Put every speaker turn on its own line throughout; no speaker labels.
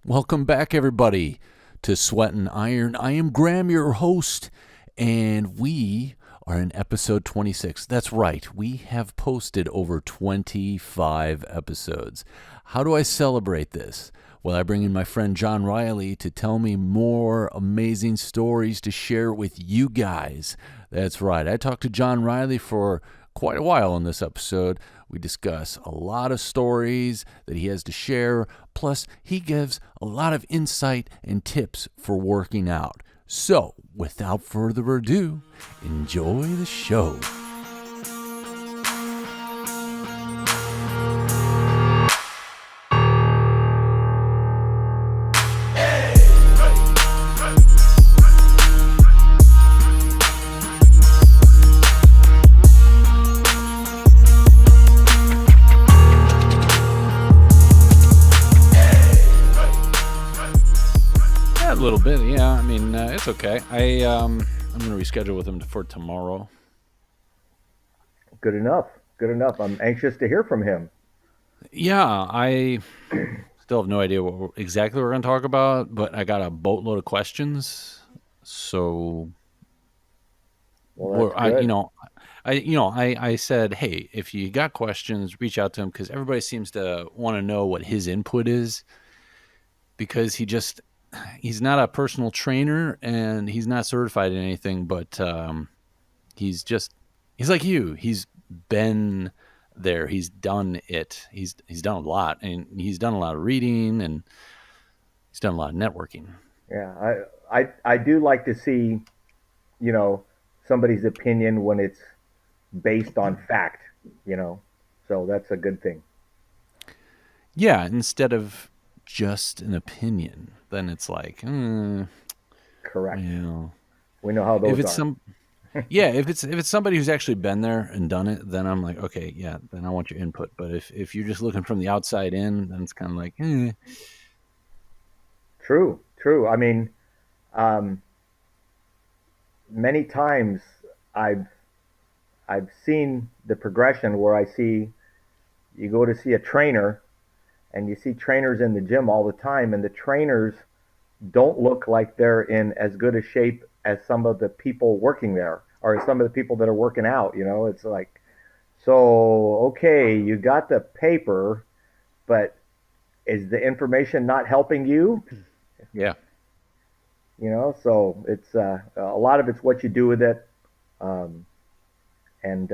Welcome back, everybody, to Sweat and Iron. I am Graham, your host, and we are in episode 26. That's right, we have posted over 25 episodes. How do I celebrate this? Well, I bring in my friend John Riley to tell me more amazing stories to share with you guys. That's right, I talked to John Riley for quite a while in this episode. We discuss a lot of stories that he has to share, plus he gives a lot of insight and tips for working out. So, without further ado, enjoy the show. A little bit, yeah. I mean, it's okay. I'm going to reschedule with him for tomorrow.
Good enough. Good enough. I'm anxious to hear from him.
Yeah, I still have no idea exactly what we're going to talk about, but I got a boatload of questions. So,
Well, that's good.
I said, hey, if you got questions, reach out to him because everybody seems to want to know what his input is because he's not a personal trainer and he's not certified in anything, but he's like you. He's been there. He's done it. He's done a lot, and he's done a lot of reading, and he's done a lot of networking.
Yeah, I do like to see, you know, somebody's opinion when it's based on fact, you know. So that's a good thing.
Yeah, instead of just an opinion, then it's like,
Correct.
well,
We know how
if
those
it's
are.
some, yeah, if it's somebody who's actually been there and done it, then I'm like, okay, yeah, then I want your input. But if you're just looking from the outside in, then it's kind of like,
True, true. I mean, um, many times I've I've seen the progression where I see you go to see a trainer and you see trainers in the gym all the time, and the trainers don't look like they're in as good a shape as some of the people working there or some of the people that are working out. It's like, so, okay, you got the paper, but is the information not helping you?
yeah,
So it's a lot of it's what you do with it. Um, and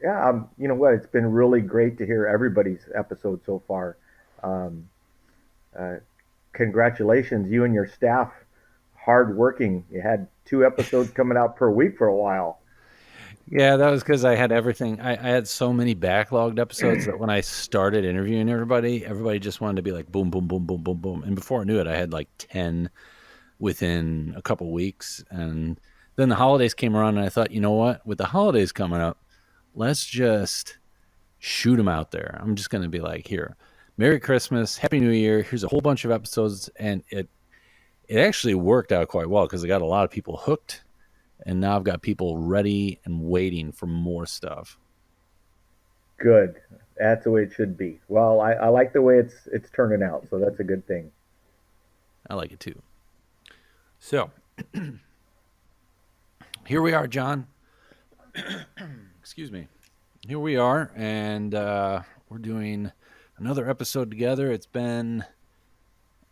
yeah, you know what? It's been really great to hear everybody's episode so far. Um, uh, Congratulations, you and your staff, hard working. You had 2 episodes coming out per week for a while.
yeah, that was because I had everything. I had so many backlogged episodes that when I started interviewing everybody just wanted to be like boom, boom, boom, boom, boom, boom. And before I knew it, I had like 10 within a couple weeks. And then the holidays came around, and I thought, you know what? With the holidays coming up, let's just shoot them out there. I'm just going to be like, here, Merry Christmas, Happy New Year. Here's a whole bunch of episodes. And it actually worked out quite well because I got a lot of people hooked. And now I've got people ready and waiting for more stuff.
Good. That's the way it should be. Well, I like the way it's turning out, so that's a good thing.
I like it too. So here we are, John. Excuse me. Here we are, and we're doing another episode together. It's been,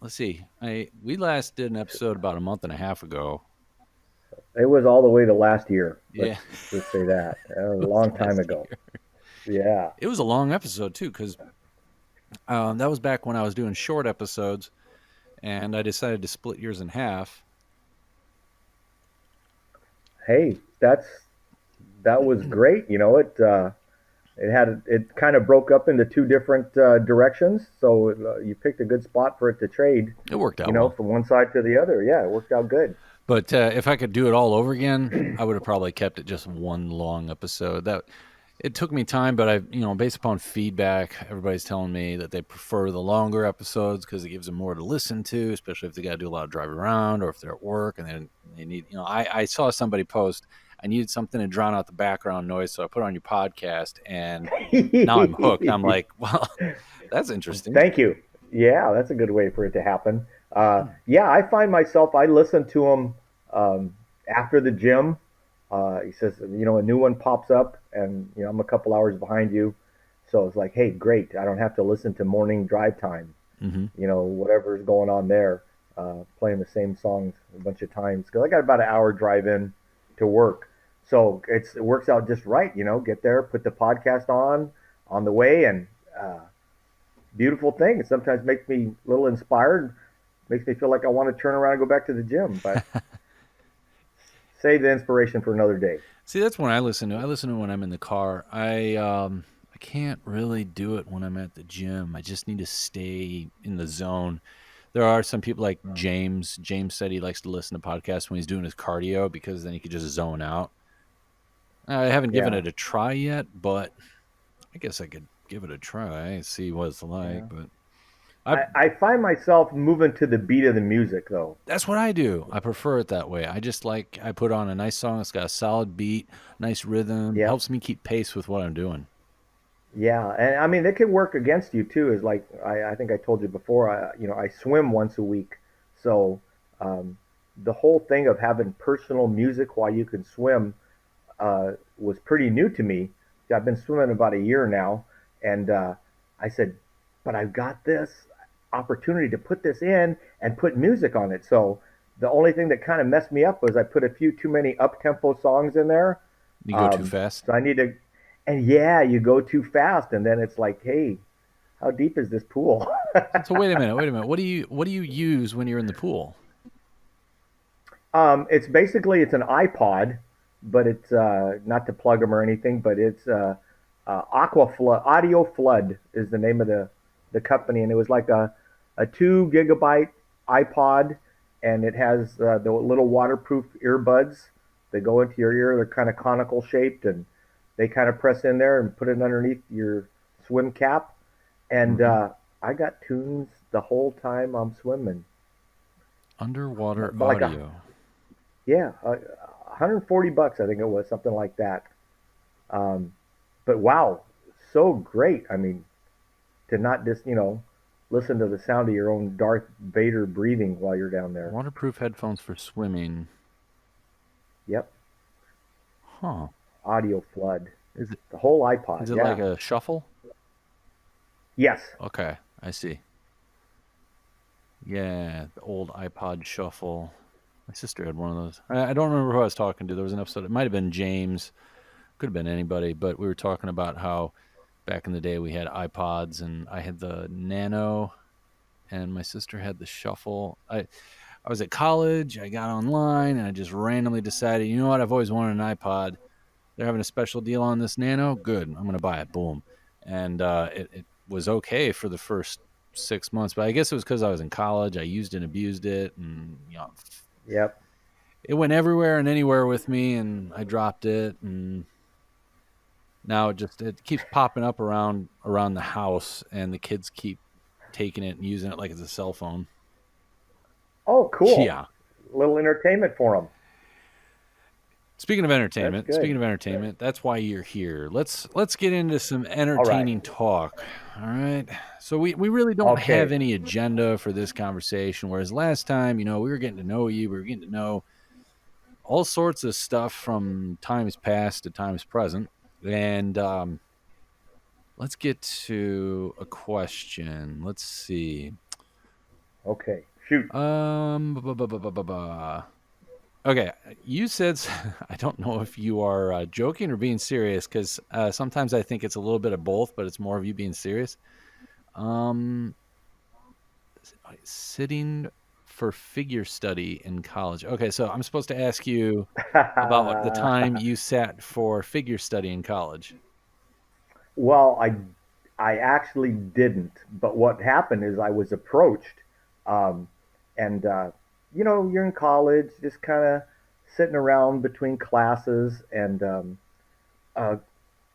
let's see, we last did an episode about a month and a half ago.
It was all the way to last year.
Yeah,
Let's say that. That was
it
a
was
long time
last
ago.
year.
Yeah.
It was a long episode too, because that was back when I was doing short episodes, and I decided to split yours in half.
Hey, that was great. It kind of broke up into 2 different directions, so you picked a good spot for it to trade.
It worked out well.
From one side to the other. Yeah, it worked out good.
But if I could do it all over again, I would have probably kept it just one long episode. That it took me time, but based upon feedback, everybody's telling me that they prefer the longer episodes because it gives them more to listen to, especially if they got to do a lot of driving around or if they're at work and they need. I saw somebody post, I needed something to drown out the background noise, so I put on your podcast, and now I'm hooked. I'm like, well, that's interesting.
Thank you. Yeah, that's a good way for it to happen. Yeah, I find myself, I listen to him after the gym. He says, a new one pops up, and I'm a couple hours behind you, so it's like, hey, great, I don't have to listen to morning drive time.
Mm-hmm.
Whatever's going on there, playing the same songs a bunch of times because I got about an hour drive in to work, so it works out just right. Get there, put the podcast on the way, and uh, beautiful thing. It sometimes makes me a little inspired, makes me feel like I want to turn around and go back to the gym, but save the inspiration for another day.
See, that's when I listen to. I listen to when I'm in the car. I can't really do it when I'm at the gym. I just need to stay in the zone. There are some people like James. James said he likes to listen to podcasts when he's doing his cardio because then he could just zone out. I haven't given
Yeah,
it a try yet, but I guess I could give it a try and see what it's like.
yeah.
But I
I find myself moving to the beat of the music though.
that's what I do. I prefer it that way. I put on a nice song that's got a solid beat, nice rhythm,
Yep.
helps me keep pace with what I'm doing.
Yeah, and I mean it can work against you too. Is like I think I told you before. I swim once a week, so um, the whole thing of having personal music while you can swim was pretty new to me. I've been swimming about a year now, and I said, but I've got this opportunity to put this in and put music on it. So the only thing that kind of messed me up was I put a few too many up tempo songs in there.
You go too fast.
So I need to, and yeah, you go too fast, and then it's like, hey, how deep is this pool?
So wait a minute, wait a minute. What do you use when you're in the pool?
It's an iPod, but it's not to plug them or anything, but it's Aqua Flood, Audio Flood is the name of the company, and it was like a 2 gigabyte iPod, and it has the little waterproof earbuds that go into your ear. They're kind of conical shaped, and they kind of press in there and put it underneath your swim cap, and
Mm-hmm.
I got tunes the whole time I'm swimming,
Underwater
but like
audio.
yeah, $140 I think it was something like that. Um, but wow, so great. I mean, to not just listen to the sound of your own Darth Vader breathing while you're down there.
Waterproof headphones for swimming.
Yep,
Huh.
audio flood,
Is it
the whole
is
iPod.
it like
Yeah.
a shuffle?
Yes.
Okay, I see. Yeah, the old iPod shuffle. My sister had one of those. I don't remember who I was talking to. There was an episode. It might have been James. Could have been anybody, but we were talking about how back in the day we had iPods and I had the Nano and my sister had the Shuffle. I was at college, I got online and I just randomly decided, you know what, I've always wanted an iPod. They're having a special deal on this Nano. Good, I'm gonna buy it. Boom. And it was okay for the first 6 months, but I guess it was because I was in college. I used and abused it, and
Yep.
it went everywhere and anywhere with me, and I dropped it, and now it keeps popping up around the house, and the kids keep taking it and using it like it's a cell phone.
Oh, cool.
Yeah.
A little entertainment for them. That's
Speaking
good.
of entertainment, that's why you're here. Let's get into some
All right.
entertaining talk. All right. So we really don't have
Okay.
any agenda for this conversation. Whereas last time, we were getting to know you. We were getting to know all sorts of stuff from times past to times present. And let's get to a question. Let's see.
Okay. Shoot.
Bu- bu- bu- bu- bu- bu- Okay, you said I don't know if you are joking or being serious because sometimes I think it's a little bit of both, but it's more of you being serious. Um, Sitting for figure study in college. Okay, so I'm supposed to ask you about the time you sat for figure study in college.
Well, I actually didn't. But what happened is I was approached, um, and you're in college, just kind of sitting around between classes, and uh,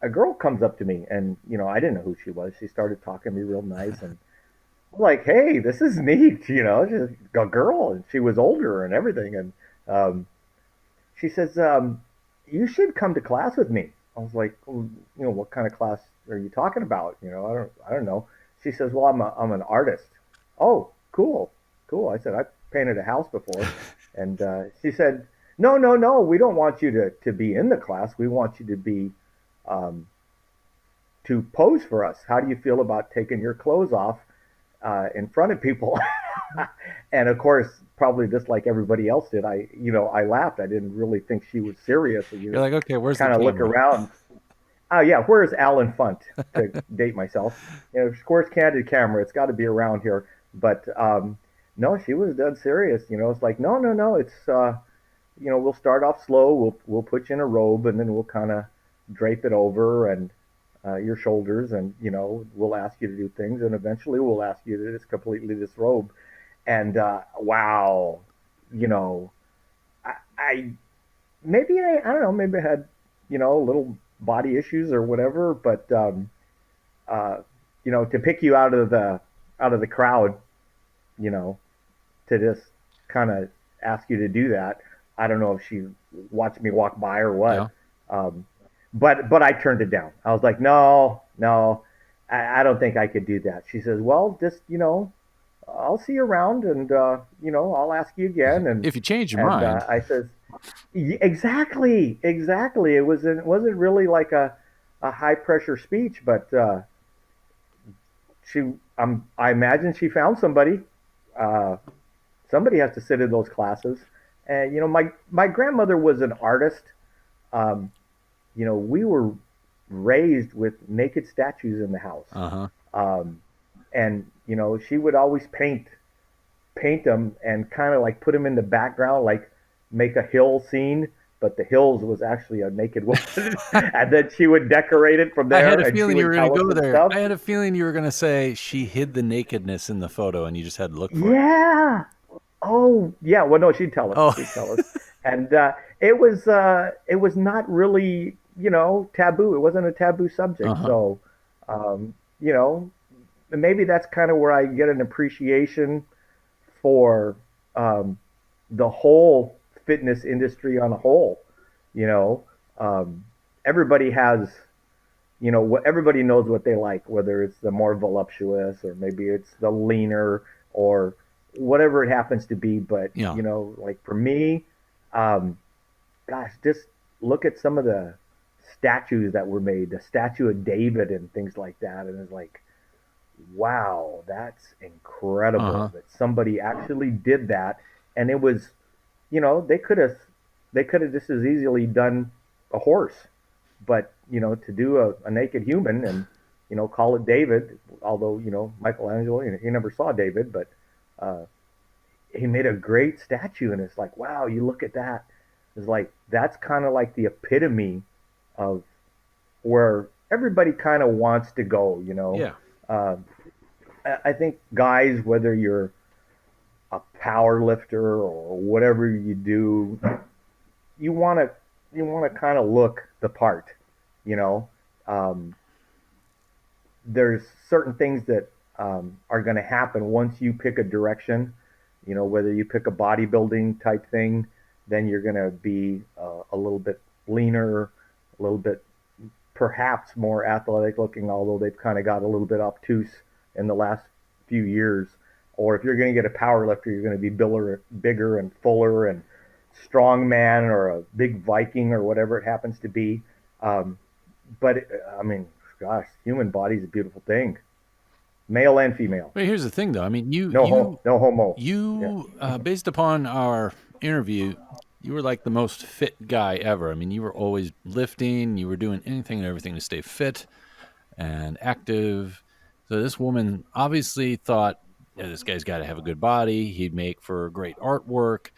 a girl comes up to me, and I didn't know who she was. She started talking to me real nice, and I'm like, "Hey, this is neat," she's a girl, and she was older and everything, and um, she says, "You should come to class with me." I was like, well, "What kind of class are you talking about?" I don't know. She says, "Well, I'm an artist." oh, cool, cool. I said, I painted a house before. And she said, no, no, no, we don't want you to be in the class. We want you to be um, to pose for us. How do you feel about taking your clothes off in front of people? And of course, probably just like everybody else did, I laughed. I didn't really think she was serious. So you
You're
just
like, okay, where's the
kind of look
camera?
around. Oh yeah, where's Alan Funt to date myself? Of course, candid camera. It's got to be around here. But no, she was dead serious. It's like no, no, no. It's we'll start off slow. We'll put you in a robe, and then we'll kind of drape it over and your shoulders, and we'll ask you to do things, and eventually we'll ask you to just completely disrobe. And wow, you know, I maybe I don't know, maybe I had little body issues or whatever, but uh, to pick you out of the crowd, you know, to just kind of ask you to do that. I don't know if she watched me walk by or
Yeah.
what, um, but I turned it down. I was like, no, no, I don't think I could do that. She says, well, just I'll see you around, and I'll ask you again, and
If you change your
and
mind.
I says, exactly, exactly. It wasn't really like a high pressure speech, but I imagine she found somebody. Uh, Somebody has to sit in those classes, and my grandmother was an artist. Um, we were raised with naked statues in the house,
Uh huh.
um, and she would always paint them and kind of like put them in the background, like make a hill scene. But the hills was actually a naked woman, and then she would decorate it from
I
there,
had a
and she
feeling you
would
were going
tell
to
us
go
some
there.
stuff.
I had a feeling you were going to say she hid the nakedness in the photo and you just had to look for it.
Yeah. Oh, yeah. Well, no, she'd tell us.
Oh,
She'd tell us, and it was not really taboo. It wasn't a taboo
uh
subject.
huh.
So, um, you know, maybe that's kind of where I get an appreciation for um, the whole fitness industry on a whole. You know, um, everybody has, what everybody knows what they like, whether it's the more voluptuous or maybe it's the leaner or whatever it happens to be. But
Yeah.
like for me, um, gosh, just look at some of the statues that were made, the statue of David and things like that, and it's like, wow, that's
Uh
incredible
huh.
that somebody actually did that. And it was, they could have just as easily done a horse, but to do a naked human and call it David, although Michelangelo, he never saw David, but uh, he made a great statue, and it's like, wow, you look at that, it's like that's kind of like the epitome of where everybody kind of wants to go.
Yeah.
Uh, I think guys, whether you're a power lifter or whatever you do, you want to kind of look the part, you know. Um, there's certain things that are going to happen once you pick a direction. Whether you pick a bodybuilding type thing, then you're going to be a little bit leaner, a little bit perhaps more athletic looking, although they've kind of got a little bit obtuse in the last few years. Or if you're going to get a power lifter, you're going to be bigger and fuller and strong man or a big Viking or whatever it happens to be. Um, but I mean, gosh, human body's a beautiful thing, male and female.
But here's the thing, though. I mean,
No homo. Yeah.
based upon our interview, you were like the most fit guy ever. I mean, you were always lifting, you were doing anything and everything to stay fit and active. So this woman obviously thought, yeah, this guy's got to have a good body. He'd make for great artwork.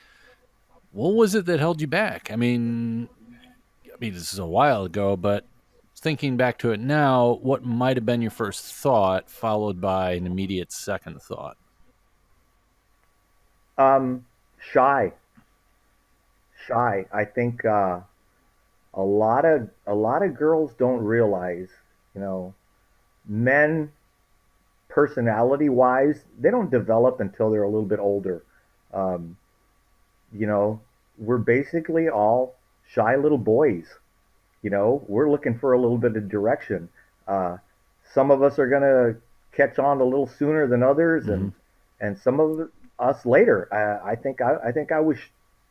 What was it that held you back? I mean, this is a while ago, but thinking back to it now, what might have been your first thought, followed by an immediate second thought?
Shy, shy. I think a lot of girls don't realize, you know, men personality wise, they don't develop until they're a little bit older. Um, you know, we're basically all shy little boys. We're looking for a little bit of direction. Uh, some of us are going to catch on a little sooner than others,
Mm-hmm.
and and some of us later. I think I was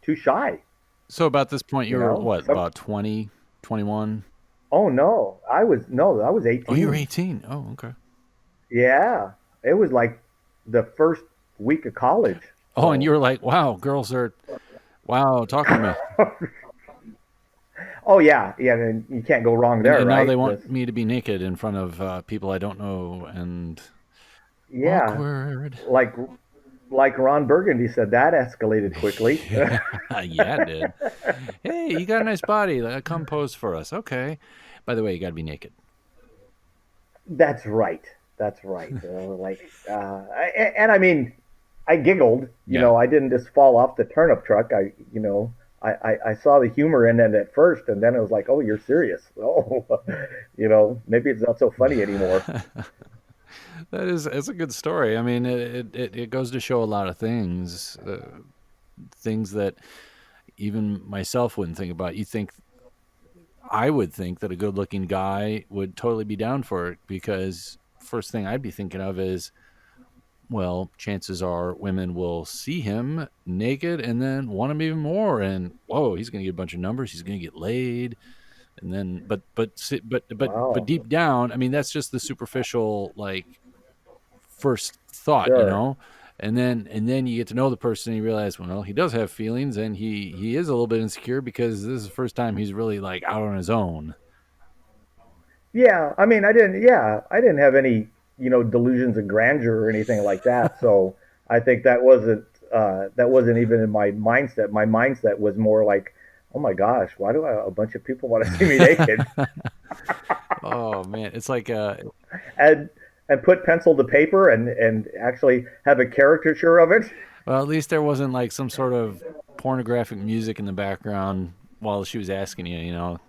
too shy.
So about this point, you
You
were
know,
what,
some.
about 20, 21?
Oh no, I was
Oh, you were
18.
18. Oh, okay.
Yeah, it was like the first week of college.
Oh, and you
So,
were like, wow, girls are, wow, talking to me.
oh yeah, yeah, and you can't go wrong there,
And now they
right? This,
want me to be naked in front of people I don't know and
yeah,
awkward.
like like Ron Burgundy said, that escalated quickly.
Yeah, yeah, it did. Hey, you got a nice body. Come pose for us. Okay. By the way, you got to be naked.
That's right. That's right. And I mean, I giggled. You
Yeah.
know, I didn't just fall off the turnip truck. I saw the humor in it at first, and then it was like, oh, you're serious. Oh, maybe it's not so funny anymore.
That is, it's a good story. I mean, it goes to show a lot of things, things that even myself wouldn't think about. I would think that a good looking guy would totally be down for it because first thing I'd be thinking of is, well, chances are women will see him naked and then want him even more. And whoa, he's going to get a bunch of numbers. He's going to get laid. And then, but
Wow.
deep down, I mean, that's just the superficial, like, first thought, you
Sure.
know? And then you get to know the person and you realize, well, he does have feelings and he is a little bit insecure because this is the first time he's really like out on his own.
Yeah. I mean, I didn't. Yeah, I didn't have any, delusions of grandeur or anything like that. So I think that wasn't even in my mindset. My mindset was more like, oh my gosh, why do a bunch of people want to see me naked?
Oh man, it's like
and and put pencil to paper and actually have a caricature of it.
well, at least there wasn't like some sort of pornographic music in the background while she was asking you, you know,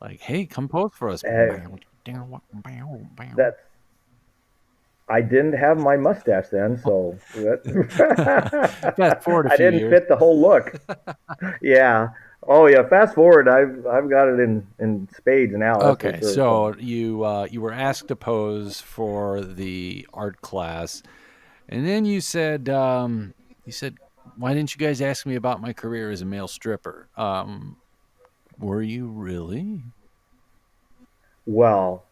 like, "Hey, come pose for us."
Uh, that's I didn't have my mustache then, so
Fast forward a
I
few
didn't
years.
fit the whole look. Yeah. Oh yeah. Fast forward, I've got it in spades now. That's for
Okay,
sure. So
so you were asked to pose for the art class, and then you said, "Why didn't you guys ask me about my career as a male stripper?" Were you really?
well,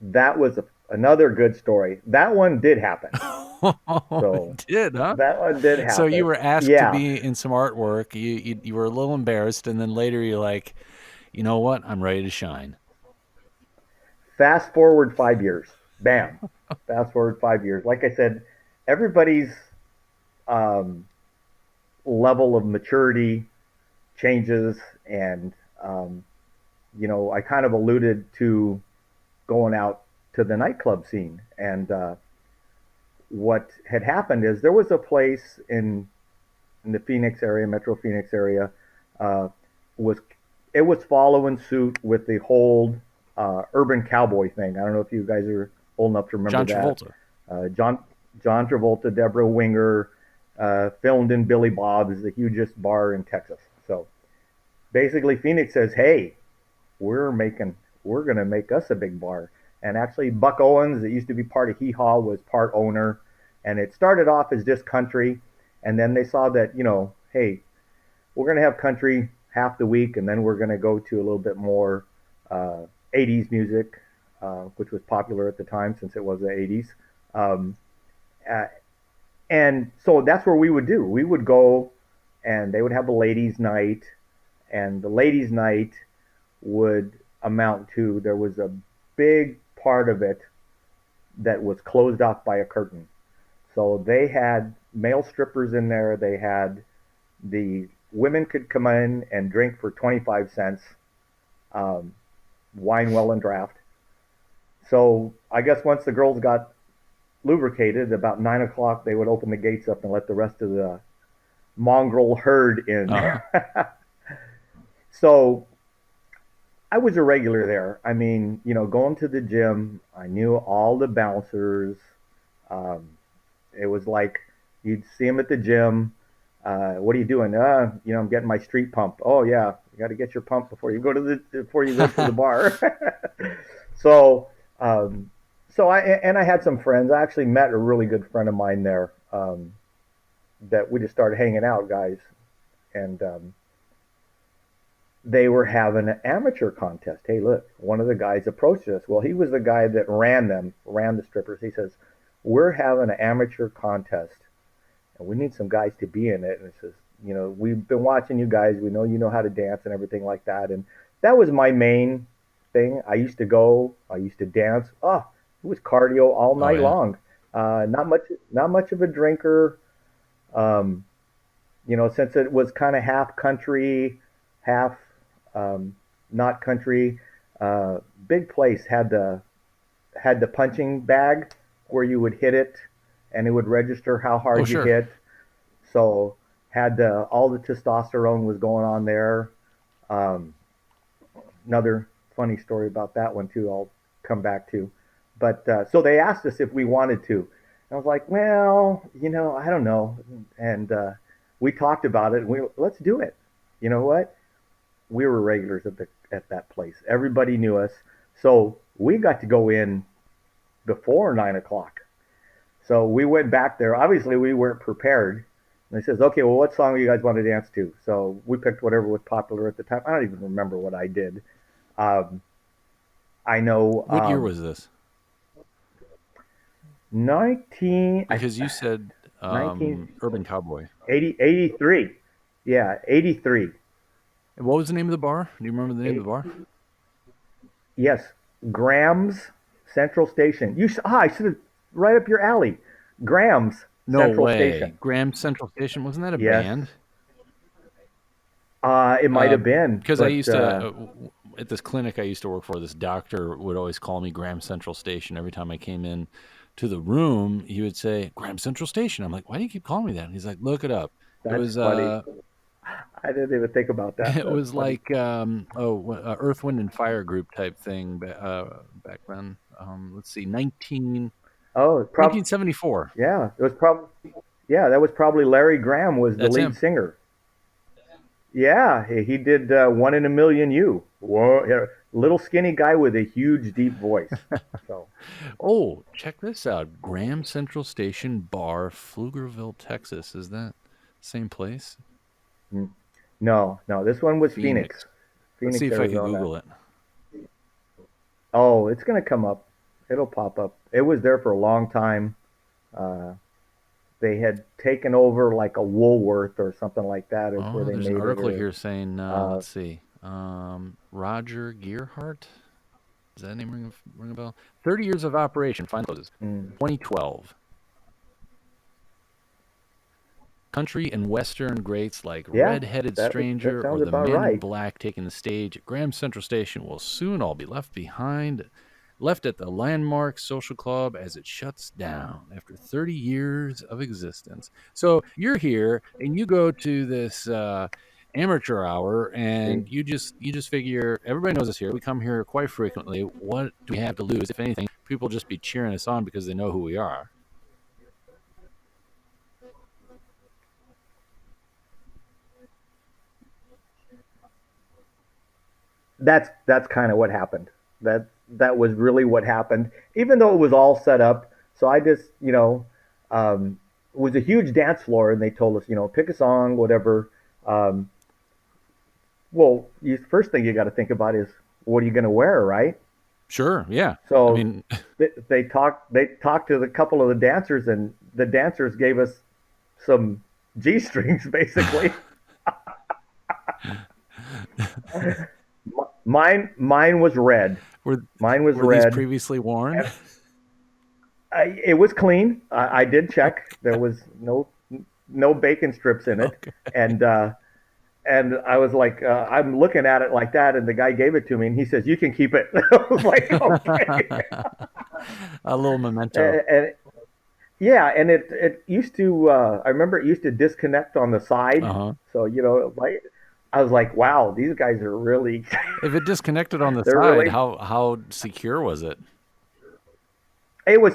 that was another good story. That one did happen.
Oh,
So
it did, huh?
that one did
So you
happen.
were asked to
Yeah.
be in some artwork. You were a little embarrassed, and then later you're like, you know what? I'm ready to shine.
Fast forward 5 years. Bam. Fast forward 5 years. Like I said, everybody's um, level of maturity changes, and um, I kind of alluded to going out to the nightclub scene, and what had happened is there was a place in the Phoenix area, Metro Phoenix area, uh, was it was following suit with the whole urban cowboy thing. I don't know if you guys are old enough to remember
John
that.
Travolta.
John Travolta, Deborah Winger, filmed in Billy Bob's, the hugest bar in Texas. So basically, Phoenix says, "Hey, we're making we're gonna make us a big bar." And actually, Buck Owens, that used to be part of Hee Haw, was part owner. And it started off as just country, and then they saw that hey, we're gonna have country half the week, and then we're gonna go to a little bit more uh, '80s music, which was popular at the time since it was the '80s. Um, uh, and so that's where we would do. We would go, and they would have a ladies' night, and the ladies' night would amount to there was a big part of it that was closed off by a curtain. So they had male strippers in there. They had the women could come in and drink for 25 cents, um, wine, well, and draft. So I guess once the girls got lubricated, about 9 o'clock, they would open the gates up and let the rest of the mongrel herd in.
Uh huh.
So I was a regular there. I mean, going to the gym, I knew all the bouncers. Um, it was like you'd see them at the gym. What are you doing? I'm getting my street pump. Oh yeah, you got to get your pump before you go to the bar. so, um, so I had some friends. I actually met a really good friend of mine there. um, that we just started hanging out, guys, and they were having an amateur contest. Hey, look, one of the guys approached us. Well, he was the guy that ran the strippers. He says, "We're having an amateur contest, and we need some guys to be in it." And it says, we've been watching you guys. We know you know how to dance and everything like that. And that was my main thing. I used to go. I used to dance. Oh, it was cardio all
Oh
night
yeah.
long. Not much of a drinker. Um, since it was kind of half country, half um, not country. Uh, Big place had the punching bag where you would hit it, and it would register how
Oh
hard you
sure.
hit. So had all the testosterone was going on there. Um, Another funny story about that one too. I'll come back to. But so they asked us if we wanted to. I was like, well, I don't know. And we talked about it. And let's do it. You know what? We were regulars at that place. Everybody knew us, so we got to go in before 9 o'clock. So we went back there. Obviously, we weren't prepared. And he says, "Okay, well, what song do you guys want to dance to?" So we picked whatever was popular at the time. I don't even remember what I did. Um, I know
What year was this?
19,
Because you said
nineteen
Urban Cowboy.
eighty 83. Yeah, 83.
And what was the name of the bar? Do you remember the name of
Eight,
the bar?
yes, Grams Central Station. I should have right up your alley. Grams
No
Central
way.
Station.
Graham Central Station. Wasn't that a
Yes,
band?
it might have been,
Because I
but
used to at this clinic I used to work for. This doctor would always call me Graham Central Station every time I came in to the room. He would say Graham Central Station. I'm like, why do you keep calling me that? And he's like, look it up. It
that's
was
funny. I didn't even think about that.
it
That's
was
funny.
like Earth, Wind, and Fire group type thing back then. Let's see,
Oh, it's probably
1974.
yeah. It was probably yeah. That was probably Larry Graham was the
That's
lead
him.
singer. Yeah, he did One in a Million You. Whoa, yeah, little skinny guy with a huge deep voice. So
Oh, check this out. Graham Central Station Bar, Pflugerville, Texas. Is that same place?
mm, no, no, this one was
Phoenix. Let's see
Phoenix,
if I can
Arizona.
Google it.
Oh, it's gonna come up. It'll pop up. It was there for a long time. Uh, they had taken over like a Woolworth or something like that. Is where
Oh,
they
there's an
made it.
article
Or
here saying,
uh,
let's see, Roger Gearhart. Does that name ring a bell? 30 years of operation. Final closes.
mm,
2012. Country and Western greats like
yeah,
Red-Headed
that
Stranger or
sounds
The
about
Men in
right.
Black taking the stage at Graham Central Station will soon all be left behind, left at the Landmark Social Club as it shuts down after 30 years of existence. So you're here and you go to this amateur hour
See,
and you just figure everybody knows us here. We come here quite frequently. What do we have to lose? If anything, people just be cheering us on because they know who we are.
that's kind of what happened. That was really what happened. Even though it was all set up, so I just it was a huge dance floor, and they told us pick a song, whatever. Um, well, first thing you got to think about is what are you going to wear, right?
Sure, yeah. I
So
mean,
they talked to the couple of the dancers, and the dancers gave us some G strings basically. Mine was red.
Were
Mine was
were these
red.
previously worn?
It was clean. I did check. There was no bacon strips in it,
Okay.
and I was like, I'm looking at it like that, and the guy gave it to me, and he says, "You can keep it." I was like, "Okay."
A little memento.
And yeah, and it used to. I remember it used to disconnect on the side,
Uh-huh.
so like I was like, "Wow, these guys are really,
If it disconnected on the
they're
side,
really."
how secure was it?
It was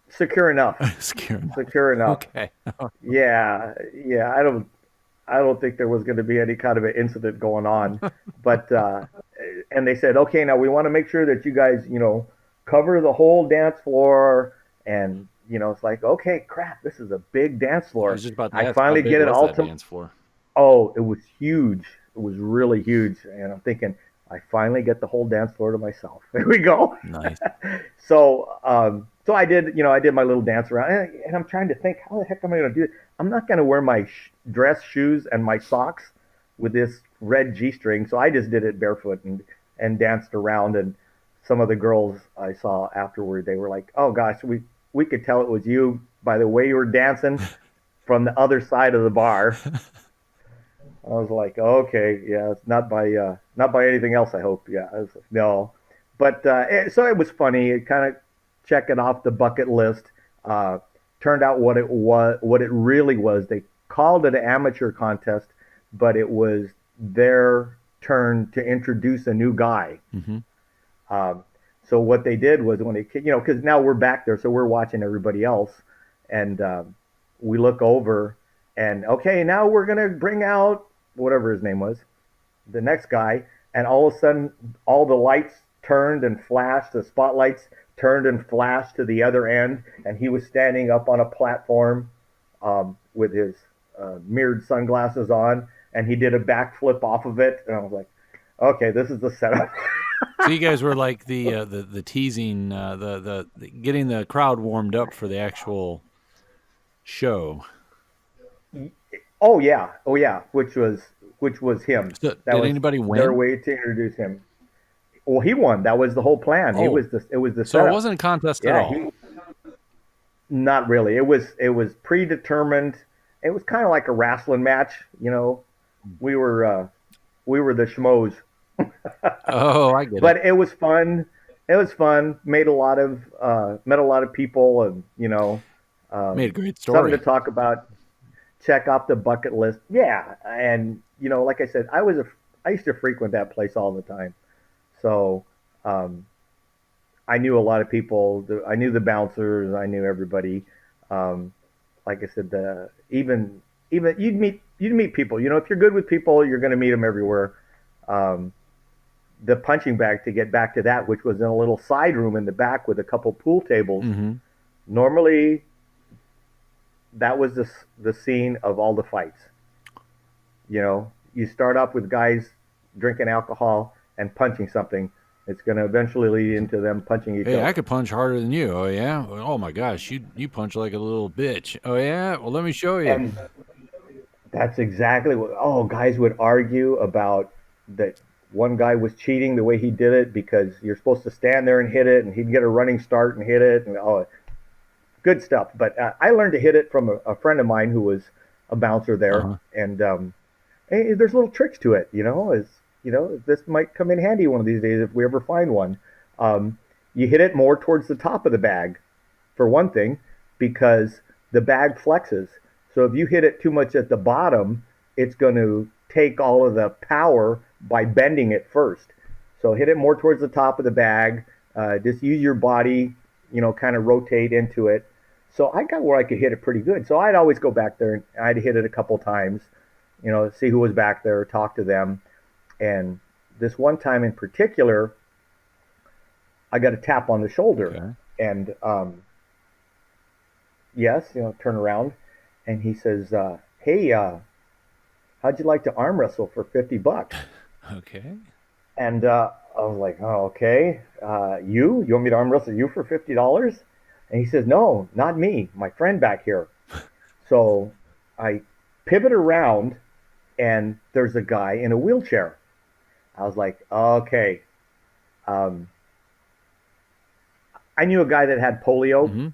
secure enough.
Secure enough.
Secure enough.
Okay.
Yeah, yeah. I don't think there was going to be any kind of an incident going on. But and they said, okay, now we want to make sure that you guys, cover the whole dance floor, and it's like, okay, crap, this is a big dance
I was
floor.
just about to
I
ask, how
finally
big
get it
was
all
that
to.
dance floor?
Oh, it was huge. It was really huge, and I'm thinking, I finally get the whole dance floor to myself. There we go.
Nice.
So I did, I did my little dance around, and I'm trying to think, how the heck am I going to do it? I'm not going to wear my dress shoes and my socks with this red G-string, so I just did it barefoot and danced around. And some of the girls I saw afterward, they were like, "Oh gosh, we could tell it was you by the way you were dancing from the other side of the bar." I was like, okay, yeah, it's not by anything else. I hope, yeah. I was like, no, but so it was funny. It kind of checking off the bucket list. Uh, Turned out what it really was. They called it an amateur contest, but it was their turn to introduce a new guy.
Hmm.
Um, so what they did was when they, because now we're back there, so we're watching everybody else, and we look over, and okay, now we're gonna bring out whatever his name was, the next guy, and all of a sudden, all the lights turned and flashed, the spotlights turned and flashed to the other end, and he was standing up on a platform with his mirrored sunglasses on, and he did a backflip off of it, and I was like, okay, this is the setup.
So you guys were like the teasing, the getting the crowd warmed up for the actual show.
Oh yeah, oh yeah, which was him.
So
That
did
was
anybody
their
win?
way to introduce him. Well, he won. That was the whole plan.
Oh,
It was the
so it
setup.
wasn't a contest at
Yeah,
all.
he not really. It was predetermined. It was kind of like a wrestling match. We were we were the schmoes,
Oh, I get it.
but it was fun. It was fun. Made a lot of met a lot of people, and
Made a great
something to
story.
talk about. Check off the bucket list. Yeah, and like I said, I used to frequent that place all the time, so um, I knew a lot of people. I knew the bouncers. I knew everybody. Um, like I said, the even you'd meet people. If you're good with people, you're going to meet them everywhere. Um, the punching bag, to get back to that, which was in a little side room in the back with a couple pool tables.
Hmm.
Normally, that was the scene of all the fights. You start off with guys drinking alcohol and punching something. It's going to eventually lead into them punching each
Hey, I
other.
could punch harder than you. Oh yeah. Oh my gosh, you punch like a little bitch. Oh yeah. Well, let me show you.
And that's exactly what, oh, guys would argue about that one guy was cheating the way he did it because you're supposed to stand there and hit it, and he'd get a running start and hit it, and oh, good stuff. But I learned to hit it from a friend of mine who was a bouncer
Uh
there,
huh.
and hey, there's little tricks to it. This might come in handy one of these days if we ever find one. Um, you hit it more towards the top of the bag, for one thing, because the bag flexes. So if you hit it too much at the bottom, it's going to take all of the power by bending it first. So hit it more towards the top of the bag. Just use your body, kind of rotate into it. So I got where I could hit it pretty good. So I'd always go back there and I'd hit it a couple times, see who was back there, talk to them. And this one time in particular, I got a tap on the shoulder.
Okay.
And yes, turn around. And he says, hey, how'd you like to arm wrestle for $50?
Okay.
And I was like, oh, okay. You want me to arm wrestle you for $50? And he says, no, not me, my friend back here. So I pivot around, and there's a guy in a wheelchair. I was like, okay. Um, I knew a guy that had polio,
Hmm.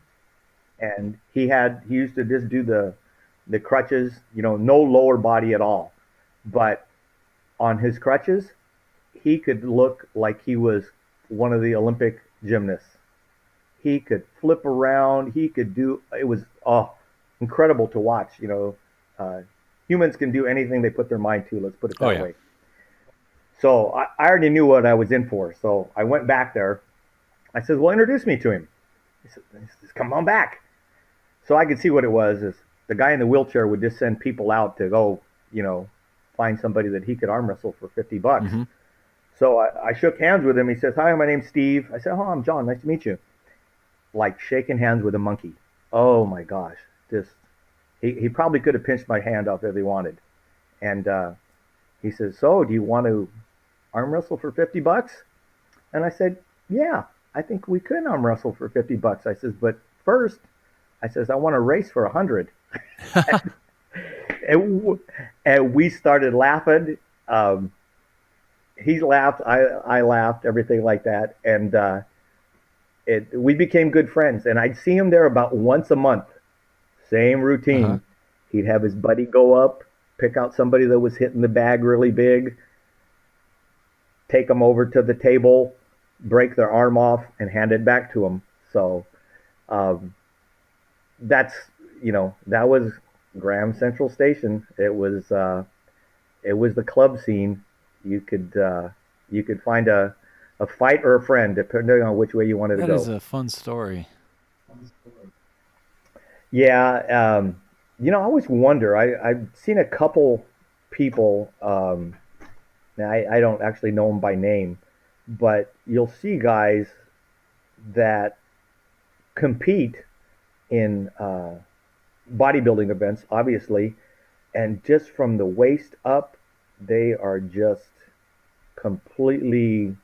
and he used to just do the crutches, no lower body at all. But on his crutches, he could look like he was one of the Olympic gymnasts. He could flip around. He could do. It was incredible to watch. Humans can do anything they put their mind to. Let's put it
Oh
that
yeah.
way. So I already knew what I was in for. So I went back there. I said, "Well, introduce me to him." He says, "Come on back." So I could see what it was. Is the guy in the wheelchair would just send people out to go, find somebody that he could arm wrestle for $50.
Hmm.
So I shook hands with him. He says, "Hi, my name's Steve." I said, "Oh, I'm John. Nice to meet you." Like shaking hands with a monkey. Oh my gosh, just he probably could have pinched my hand off if he wanted. And he says, "So, do you want to arm wrestle for 50 bucks?" And I said, "Yeah, I think we could arm wrestle for 50 bucks." I says, "But first," I says, "I want to race for 100." and, and we started laughing. Um, he laughed, I laughed, everything like that, and we became good friends. And I'd see him there about once a month. Same
Uh-huh.
routine. He'd have his buddy go up, pick out somebody that was hitting the bag really big, take them over to the table, break their arm off, and hand it back to them. So um, that's that was Graham Central Station. It was the club scene. You could you could find a fight or a friend depending on which way you wanted to
That is
go.
a fun story.
Yeah, I always wonder. I've seen a couple people. Now I don't actually know them by name, but you'll see guys that compete in bodybuilding events, obviously, and just from the waist up, they are just completely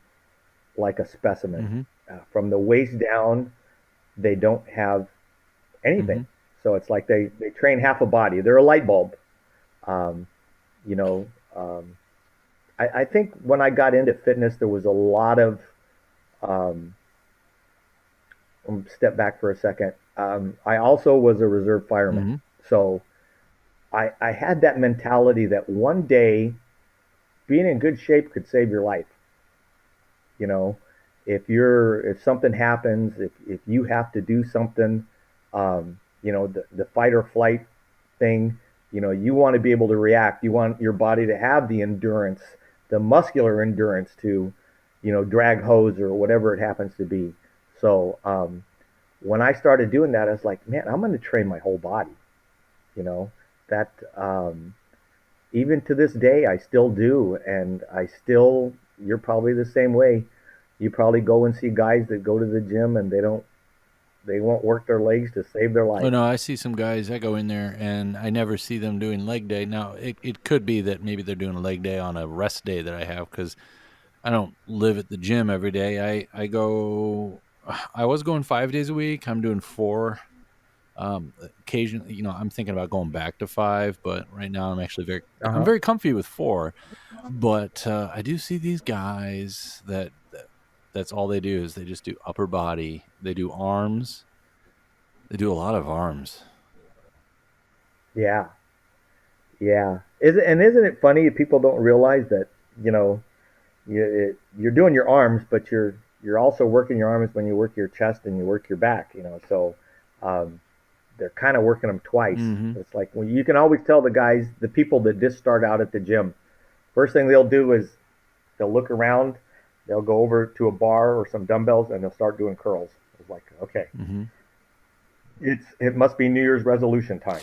like a specimen.
Mm-hmm.
From the waist down, they don't have anything.
Mm-hmm.
So it's like they train half a body. They're a light bulb. Um, you know, um, I think when I got into fitness, there was a lot of um, step back for a second. I also was a reserve fireman.
Mm-hmm.
So I had that mentality that one day being in good shape could save your life. You know, if something happens, if you have to do something, the fight or flight thing, you want to be able to react. You want your body to have the endurance, the muscular endurance to, drag hose or whatever it happens to be. So when I started doing that, I was like, man, I'm going to train my whole body. You know, that even to this day, I still do, and you're probably the same way. You probably go and see guys that go to the gym and they won't work their legs to save their
Oh
life.
no, I see some guys. I go in there and I never see them doing leg day. Now it could be that maybe they're doing a leg day on a rest day that I have because I don't live at the gym every day. I go. I was going 5 days a week. I'm doing four. Occasionally, I'm thinking about going back to five, but right now
Uh
I'm
huh.
very comfy with four. But I do see these guys that's all they do is they just do upper body. They do arms. They do a lot of arms.
Yeah, yeah. Isn't it funny that people don't realize that you know you're doing your arms, but you're also working your arms when you work your chest and you work your back. So um, they're kind of working them twice.
Mm-hmm.
It's like when you can always tell the people that just start out at the gym. First thing they'll do is they'll look around, they'll go over to a bar or some dumbbells, and they'll start doing curls. It's like, okay,
Mm-hmm.
it must be New Year's resolution time.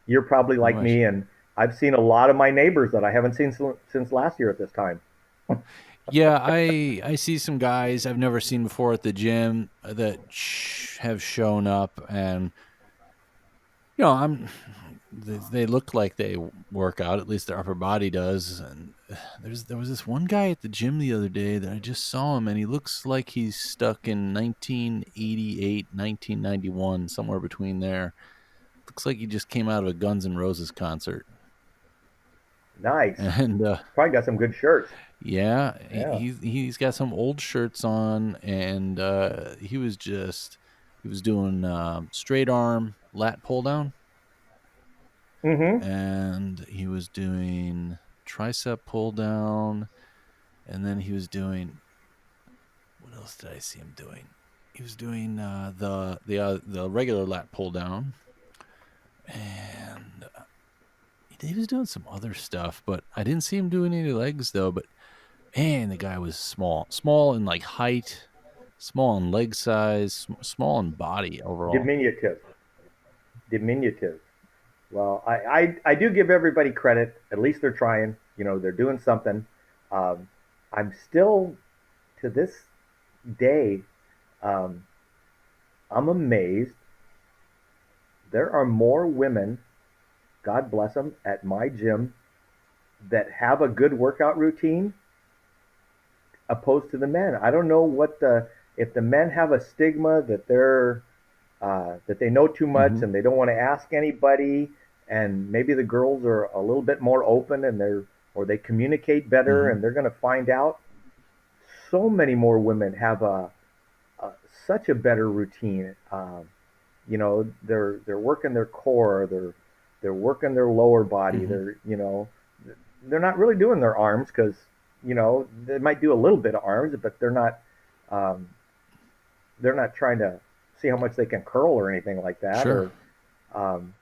You're probably
Pretty
like
much.
me, and I've seen a lot of my neighbors that I haven't seen since last year at this time.
Yeah, I see some guys I've never seen before at the gym that have shown up, and I'm they look like they work out. At least their upper body does. And there was this one guy at the gym the other day that I just saw him, and he looks like he's stuck in 1988, 1991, somewhere between there. Looks like he just came out of a Guns N' Roses concert.
Nice.
And
Probably got some good shirts.
yeah,
Yeah.
he's got some old shirts on, and he was doing straight arm lat pull down,
Mm-hmm.
and he was doing tricep pull down, and then he was doing, what else did I see him doing? He was doing the regular lat pull down, and he was doing some other stuff, but I didn't see him doing any legs though. But man, the guy was small in like height, small in leg size, small in body overall.
Diminutive. Diminutive. Well, I do give everybody credit. At least they're trying. They're doing something. Um, I'm still to this day. Um, I'm amazed. There are more women, God bless them, at my gym that have a good workout routine opposed to the men. I don't know what the if the men have a stigma that that they know too much
Mm-hmm.
and they don't want to ask anybody, and maybe the girls are a little bit more open and they communicate better
Mm-hmm.
and they're going to find out. So many more women have such a better routine. They're working their core, they're working their lower body.
Mm-hmm.
They're not really doing their arms because they might do a little bit of arms, but um, they're not trying to see how much they can curl or anything like that.
Sure.
Or um,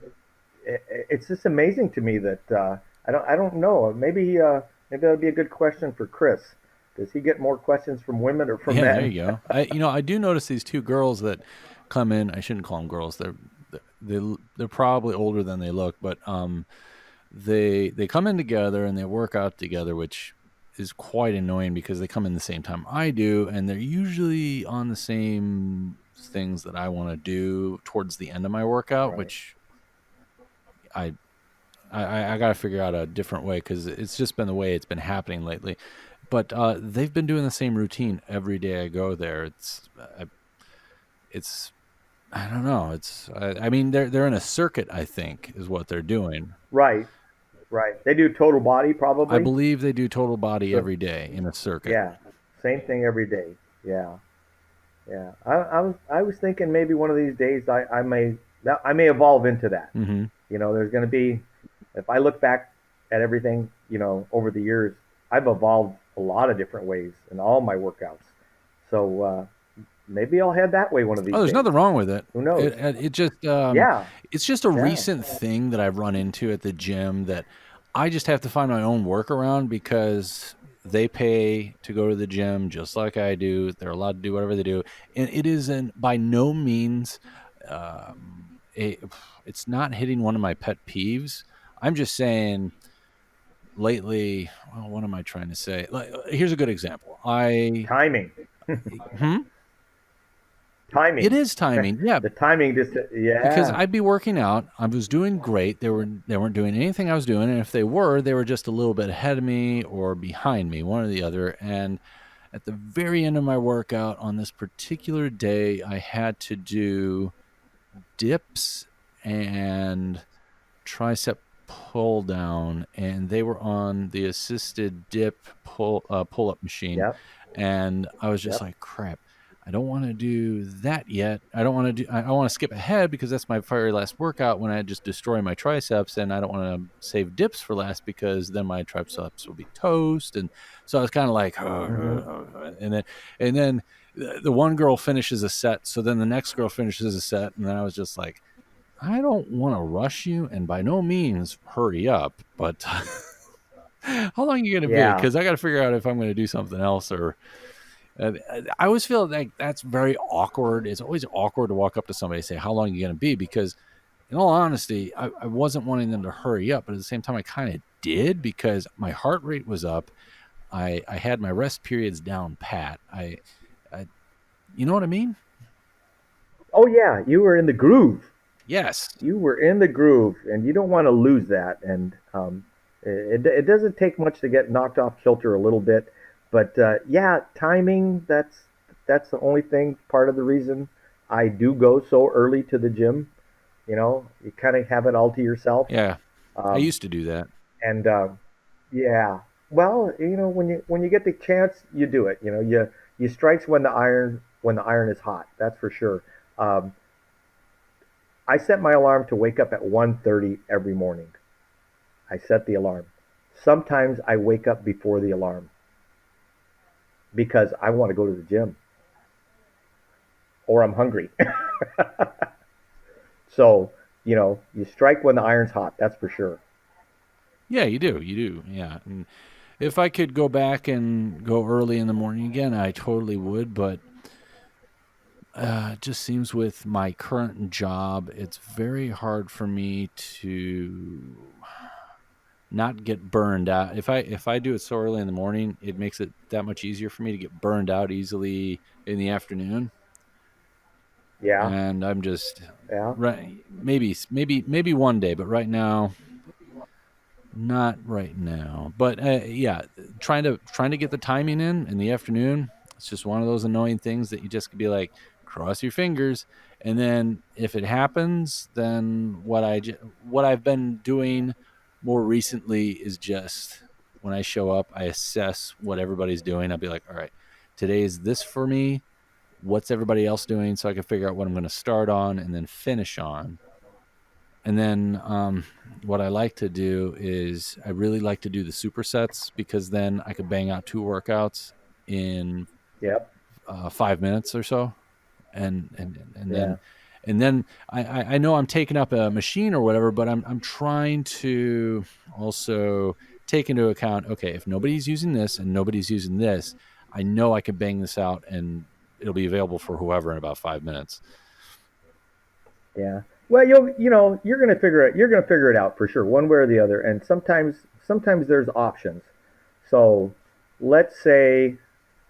it's just amazing to me that I don't know. Maybe that would be a good question for Chris. Does he get more questions from women or from
Yeah, there
men?
you go. I do notice these two girls that come in. I shouldn't call them girls. They're probably older than they look, but they come in together and they work out together, which is quite annoying because they come in the same time I do, and they're usually on the same things that I want to do towards the end of my workout,
Right.
which I I got to figure out a different way because it's just been the way it's been happening lately. But they've been doing the same routine every day I go there. It's I don't know. I mean they're in a circuit. I think is what they're doing.
Right. Right. They do total body
I
probably.
believe they do total body
So
every day in a circuit.
yeah, same thing every day. Yeah. Yeah. I was thinking maybe one of these days I may evolve into that.
Mm-hmm.
There's going to be if I look back at everything, over the years, I've evolved a lot of different ways in all my workouts. So maybe I'll head that way one of
Oh,
these
there's
days.
nothing wrong with it.
Who knows?
It just
Yeah.
it's just a
Yeah.
recent thing that I've run into at the gym that I just have to find my own workaround because they pay to go to the gym just like I do. They're allowed to do whatever they do, and it isn't by no means. A, it's not hitting one of my pet peeves. I'm just saying lately. Well, what am I trying to say? Like, here's a good example.
Timing.
Hmm? It
Timing.
is timing. Yeah,
The timing just
because
yeah.
I'd be working out. I was doing great. They weren't doing anything I was doing, and if they were, they were just a little bit ahead of me or behind me, one or the other. And at the very end of my workout on this particular day, I had to do dips and tricep pull down, and they were on the assisted dip pull up machine,
Yep.
and I was just
Yep.
like, crap. I don't want to do that yet. I don't want to do. I want to skip ahead because that's my very last workout when I just destroy my triceps, and I don't want to save dips for last because then my triceps will be toast. And so I was kind of like,
Hmm.
and then the one girl finishes a set, so then the next girl finishes a set, and then I was just like, I don't want to rush you, and by no means hurry up, but how long are you going to be?
Yeah.
Because I got to figure out if I'm going to do something else or. I always feel like that's very awkward. It's always awkward to walk up to somebody and say, "How long are you going to be?" Because, in all honesty, I wasn't wanting them to hurry up, but at the same time, I kind of did because my heart rate was up. I had my rest periods down pat. I you know what I mean?
Oh yeah, you were in the groove.
Yes.
You were in the groove, and you don't want to lose that. And it doesn't take much to get knocked off kilter a little bit, but yeah, timing. That's the only thing. Part of the reason I do go so early to the gym. You kind of have it all to yourself.
Yeah. I
Um,
used to do that.
and yeah, well, when you get the chance, you do it. You strikes when the iron is hot. That's for sure. Um, I set my alarm to wake up at 1:30 every morning. I set the alarm. Sometimes I wake up before the alarm because I want to go to the gym or I'm hungry. So, you strike when the iron's hot, that's for sure.
Yeah, you do. You do. Yeah. And if I could go back and go early in the morning again, I totally would. But it just seems with my current job, it's very hard for me to not get burned out. If I do it so early in the morning, it makes it that much easier for me to get burned out easily in the afternoon.
Yeah.
and I'm just
Yeah.
right. Maybe one day, but right now, not right now. But yeah, trying to get the timing in the afternoon. It's just one of those annoying things that you just could be like, cross your fingers, and then if it happens, then what I've been doing more recently is just when I show up, I assess what everybody's doing. I'll be like, all right, today is this for me. What's everybody else doing, so I can figure out what I'm going to start on and then finish on. And then what I like to do is I really like to do the supersets, because then I could bang out two workouts in
Yep.
5 minutes or so, and
Yeah.
then I know I'm taking up a machine or whatever, but I'm trying to also take into account, okay, if nobody's using this and nobody's using this, I know I can bang this out and it'll be available for whoever in about 5 minutes.
Yeah. Well, you're gonna figure it. You're gonna figure it out for sure, one way or the other. And sometimes there's options. So, let's say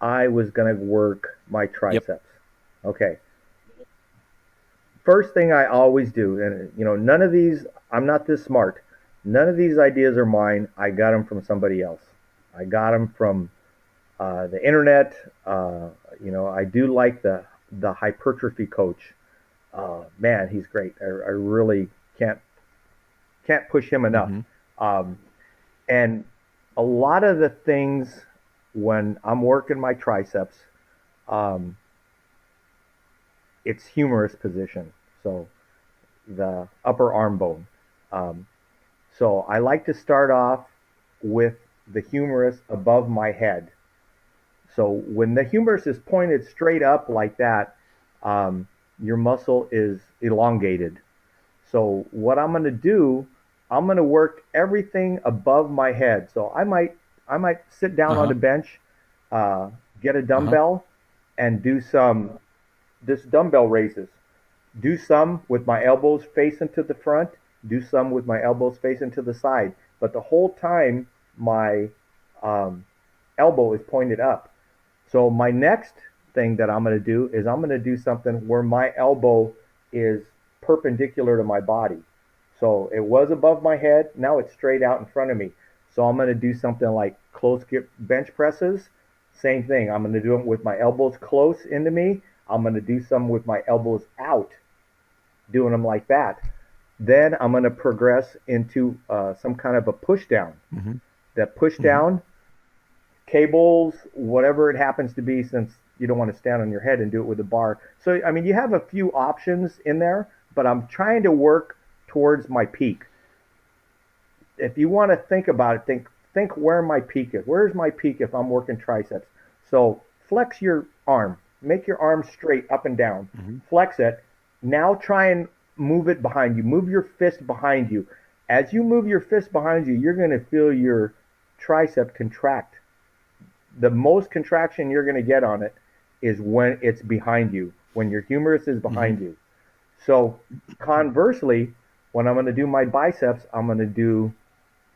I was gonna work my
Yep.
triceps. Okay. First thing I always do, and none of these. I'm not this smart. None of these ideas are mine. I got them from somebody else. I got them from the internet. I do like the hypertrophy coach. Man, he's great. I really can't push him enough.
Mm-hmm.
Um, and a lot of the things when I'm working my triceps, um, it's humerus position. So the upper arm bone. Um, so I like to start off with the humerus above my head. So when the humerus is pointed straight up like that, um, your muscle is elongated. So what I'm going to do, I'm going to work everything above my head. So I might sit down on
Uh-huh.
the bench, uh, get a
Uh-huh.
dumbbell, and do some this dumbbell raises. Do some with my elbows facing to the front. Do some with my elbows facing to the side. But the whole time, my um, elbow is pointed up. So my next thing that I'm going to do is I'm going to do something where my elbow is perpendicular to my body. So it was above my head, now it's straight out in front of me. So I'm going to do something like close grip bench presses. Same thing. I'm going to do it with my elbows close into me. I'm going to do some with my elbows out, doing them like that. Then I'm going to progress into some kind of a push down.
Mm-hmm.
That push
Mm-hmm.
down, cables, whatever it happens to be, since you don't want to stand on your head and do it with a bar. So, I mean, you have a few options in there, but I'm trying to work towards my peak. If you want to think about it, think where my peak is. Where's my peak if I'm working triceps? So flex your arm, make your arm straight up and down,
Mm-hmm.
flex it. Now try and move it behind you. Move your fist behind you. As you move your fist behind you, you're going to feel your tricep contract. The most contraction you're going to get on it is when it's behind you, when your humerus is
Mm-hmm.
behind you. So, conversely, when I'm going to do my biceps, I'm going to do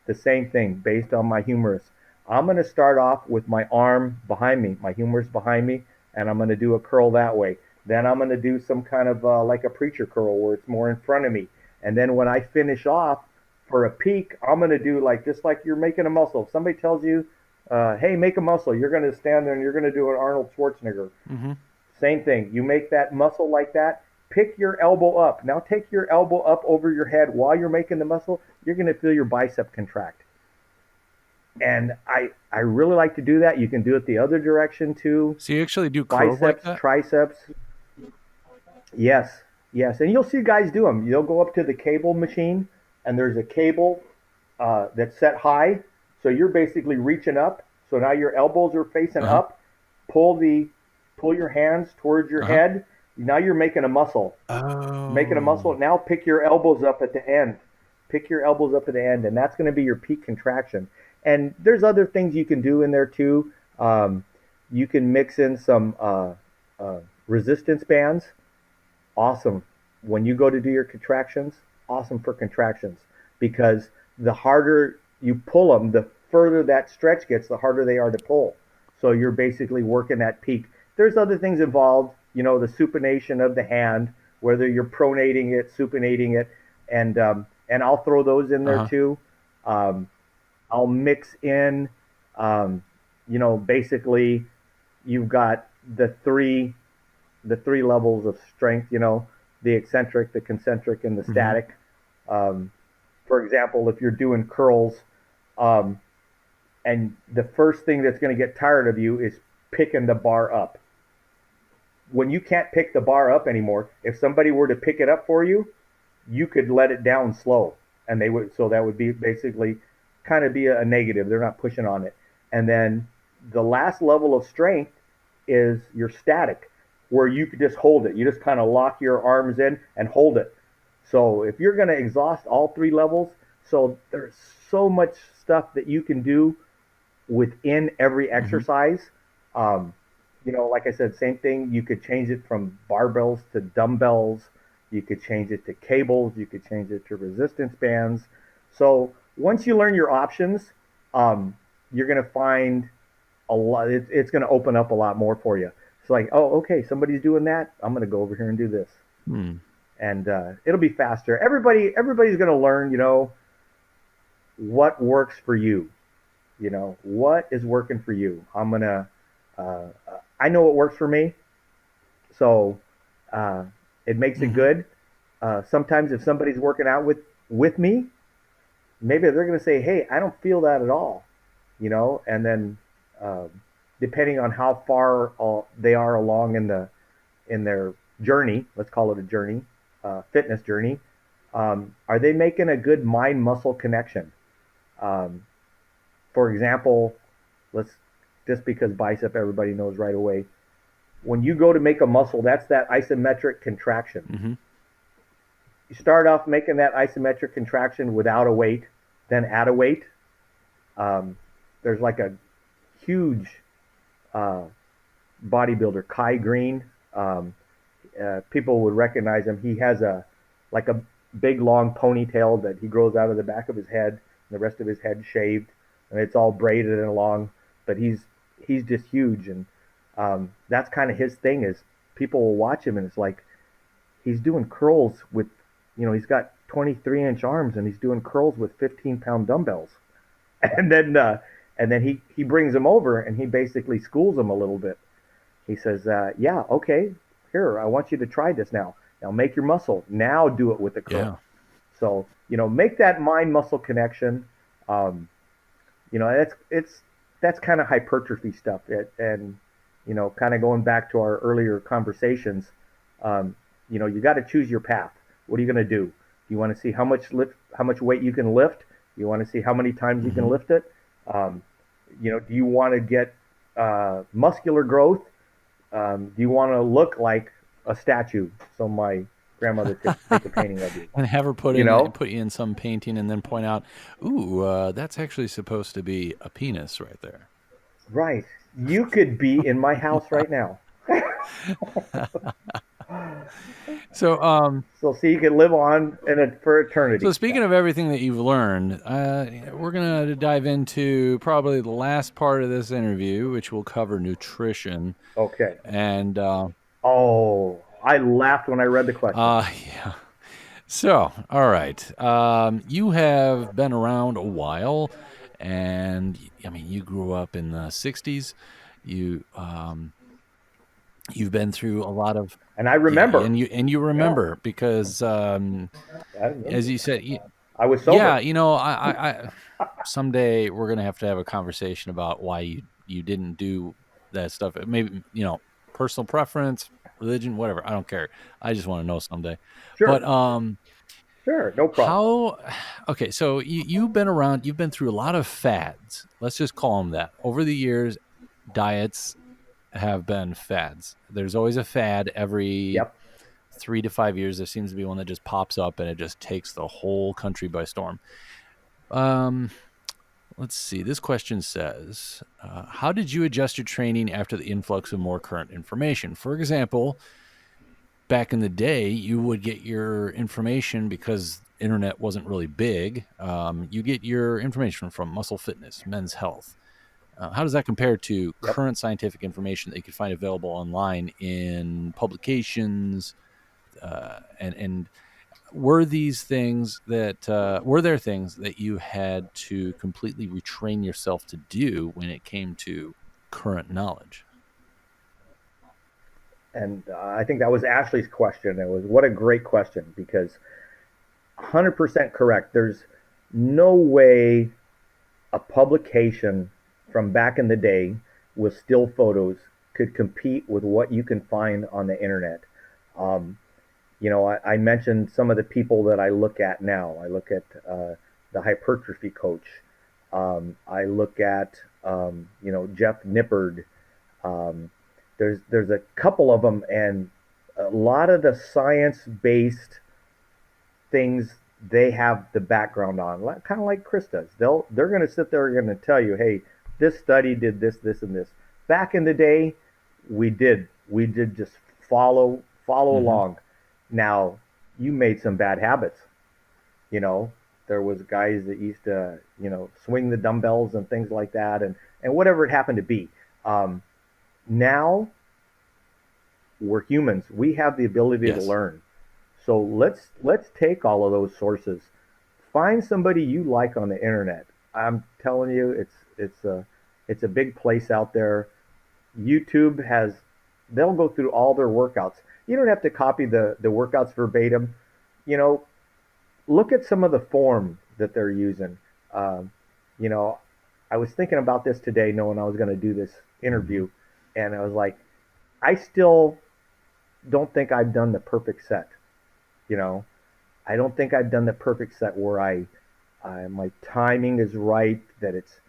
the same thing based on my humerus. I'm going to start off with my arm behind me, my humerus behind me, and I'm going to do a curl that way. Then I'm going to do some kind of like a preacher curl where it's more in front of me. And then when I finish off for a peak, I'm going to do like just like you're making a muscle. If somebody tells you, hey, make a muscle, you're going to stand there and you're going to do an Arnold Schwarzenegger.
Mm-hmm.
Same thing. You make that muscle like that. Pick your elbow up. Now take your elbow up over your head while you're making the muscle. You're going to feel your bicep contract. And I really like to do that. You can do it the other direction too.
So you actually do curls like
Biceps,
that?
triceps. Yes, yes. And you'll see guys do them. You'll go up to the cable machine, and there's a cable that's set high. So you're basically reaching up. So now your elbows are facing
Uh-huh.
up. Pull the pull your hands towards your
Uh-huh.
head. Now you're making a muscle. Making a muscle.
Oh.
Now pick your elbows up at the end. Pick your elbows up at the end, and that's going to be your peak contraction. And there's other things you can do in there too. You can mix in some resistance bands. Awesome. When you go to do your contractions, awesome for contractions because the harder you pull them, the further that stretch gets, the harder they are to pull. So you're basically working that peak. There's other things involved. the supination of the hand, whether you're pronating it, supinating it, and I'll throw those in there
Uh-huh.
too. Um, I'll mix in, um, basically you've got the three levels of strength. The eccentric, the concentric, and the
Mm-hmm.
static. Um, for example, if you're doing curls, um, and the first thing that's going to get tired of you is picking the bar up. When you can't pick the bar up anymore, if somebody were to pick it up for you, you could let it down slow, and they would. So that would be basically kind of be a negative. They're not pushing on it. And then the last level of strength is your static, where you could just hold it. You just kind of lock your arms in and hold it. So if you're going to exhaust all three levels, so there's so much stuff that you can do within every
Mm-hmm.
exercise. Um, like I said, same thing. You could change it from barbells to dumbbells. You could change it to cables. You could change it to resistance bands. So once you learn your options, you're going to find a lot. It's going to open up a lot more for you. It's like, oh, okay, somebody's doing that. I'm going to go over here and do this,
Hmm.
and it'll be faster. Everybody's going to learn. What works for you. What is working for you. Uh, I know what works for me, so uh, it makes it
Mm-hmm.
good. Sometimes if somebody's working out with me, maybe they're going to say, "Hey, I don't feel that at all," and then uh, depending on how far they are along in their journey, let's call it a journey, fitness journey, are they making a good mind muscle connection? Um, for example, let's just because bicep everybody knows right away. When you go to make a muscle, that's that isometric contraction.
Mm-hmm.
You start off making that isometric contraction without a weight, then add a weight. Um, there's like a huge uh, bodybuilder, Kai Green. Um, People would recognize him. He has a big long ponytail that he grows out of the back of his head, and the rest of his head shaved, and it's all braided and long. But he's just huge, and that's kind of his thing. Is people will watch him, and it's like he's doing curls with, he's got 23-inch arms, and he's doing curls with 15-pound dumbbells, and then he brings them over, and he basically schools them a little bit. He says, "Yeah, okay, here, I want you to try this now. Now make your muscle. Now do it with the curl."
Yeah.
So make that mind muscle connection. Um, that's kind of hypertrophy stuff. And kind of going back to our earlier conversations, um, you got to choose your path. What are you going to do? You want to see how much weight you can lift? You want to see how many times you can
Mm-hmm.
lift it? Um, do you want to get muscular growth? Do you want to look like a statue so my grandmother could make a painting of you?
And have her
You know,
put you in some painting, and then point out, ooh, that's actually supposed to be a penis right there.
right? You could be in my house right now.
So,
So see, you can live on for
so
eternity. Yeah.
speaking of everything that you've learned, we're gonna dive into probably the last part of this interview, which will cover nutrition.
Okay.
And
Oh, I laughed when I read the question.
yeah. So, all right. You have been around a while, and I mean, you grew up in the '60s. You you've been through a lot of,
And I
yeah,
remember.
and you
Yeah,
remember because
I
as
remember.
you said,
I was
yeah,
sober.
I someday we're gonna have to have a conversation about why you didn't do that stuff. Maybe personal preference, religion, whatever. I don't care. I just want to know someday. But
Sure. Sure. No problem.
how? Okay, so you've been around. You've been through a lot of fads. Let's just call them that. Over the years, diets have been fads. There's always a fad every
Yep.
3 to 5 years. There seems to be one that just pops up and it just takes the whole country by storm. Um, let's see. This question says, how did you adjust your training after the influx of more current information? For example, back in the day, you would get your information because internet wasn't really big. You get your information from Muscle Fitness, Men's Health. How does that compare to
Yep.
current scientific information that you can find available online in publications? And were these things that were there things that you had to completely retrain yourself to do when it came to current knowledge?
And I think that was Ashley's question. It was what a great question because 100% correct. There's no way a publication from back in the day with still photos could compete with what you can find on the internet. Um, I mentioned some of the people that I look at now. I look at the hypertrophy coach. I look at Jeff Nippard. Um, there's a couple of them, and a lot of the science based things they have the background on, kind of like Chris does. They're going to sit there and going to tell you, hey, this study did this, this, and this. Back in the day, we did just follow
Mm-hmm.
along. Now you made some bad habits. You know, there was guys that used to swing the dumbbells and things like that, and whatever it happened to be. Um, Now we're humans. We have the ability to
Yes.
learn. So let's take all of those sources. Find somebody you like on the internet. I'm telling you, it's a big place out there. YouTube has they'll go through all their workouts. You don't have to copy the workouts verbatim. You know, look at some of the form that they're using. Um, you know, I was thinking about this today, knowing I was going to do this
Mm-hmm.
interview, and I was like, I still don't think I've done the perfect set. You know, I don't think I've done the perfect set where my timing is right, that it's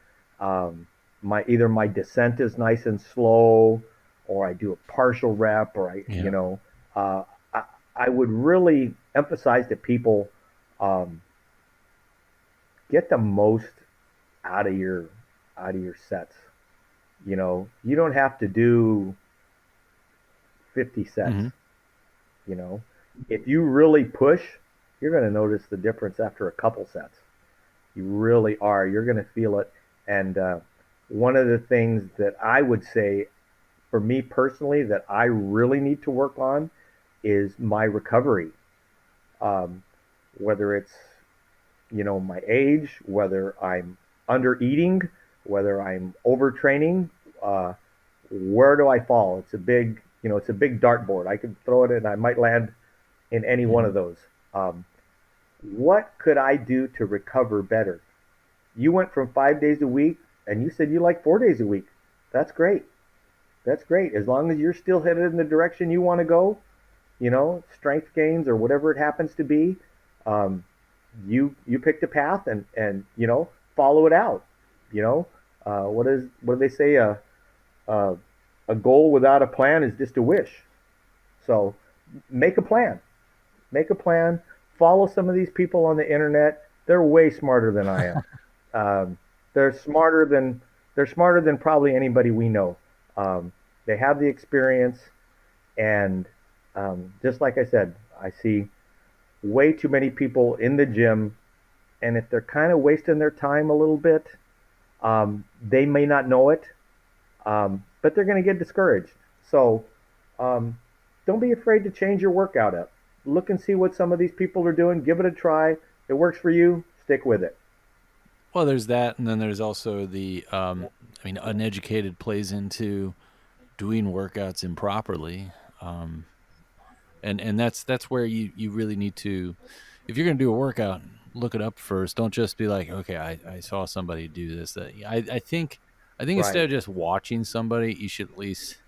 my either my descent is nice and slow, or I do a partial rep, or
Yeah.
uh, I, I would really emphasize to people um, get the most out of your sets. You don't have to do 50 sets.
Mm-hmm.
You know, if you really push, you're going to notice the difference after a couple sets. You really are. You're going to feel it. And one of the things that I would say for me personally that I really need to work on is my recovery. Um, Whether it's my age, whether I'm under eating, whether I'm overtraining, uh, where do I fall? It's a big dartboard. I could throw it and I might land in any one
Mm-hmm.
of those. Um, what could I do to recover better? You went from 5 days a week and you said you like 4 days a week. That's great. That's great. As long as you're still headed in the direction you want to go, strength gains or whatever it happens to be, um, you picked a path and follow it out. You know, what do they say? A a goal without a plan is just a wish. So make a plan. Make a plan. Follow some of these people on the internet. They're way smarter than I am. Um, they're smarter than they're smarter than probably anybody we know. Um, they have the experience, and just like I said, I see way too many people in the gym, and if they're kind of wasting their time a little bit, they may not know it, but they're going to get discouraged. So um, don't be afraid to change your workout up. Look and see what some of these people are doing. Give it a try. If it works for you, stick with it.
Well, there's that, and then there's also the. I mean, uneducated plays into doing workouts improperly, um, and that's where you really need to, if you're going to do a workout, look it up first. Don't just be like, okay, I saw somebody do this. That I think instead
Right.
of just watching somebody, you should at least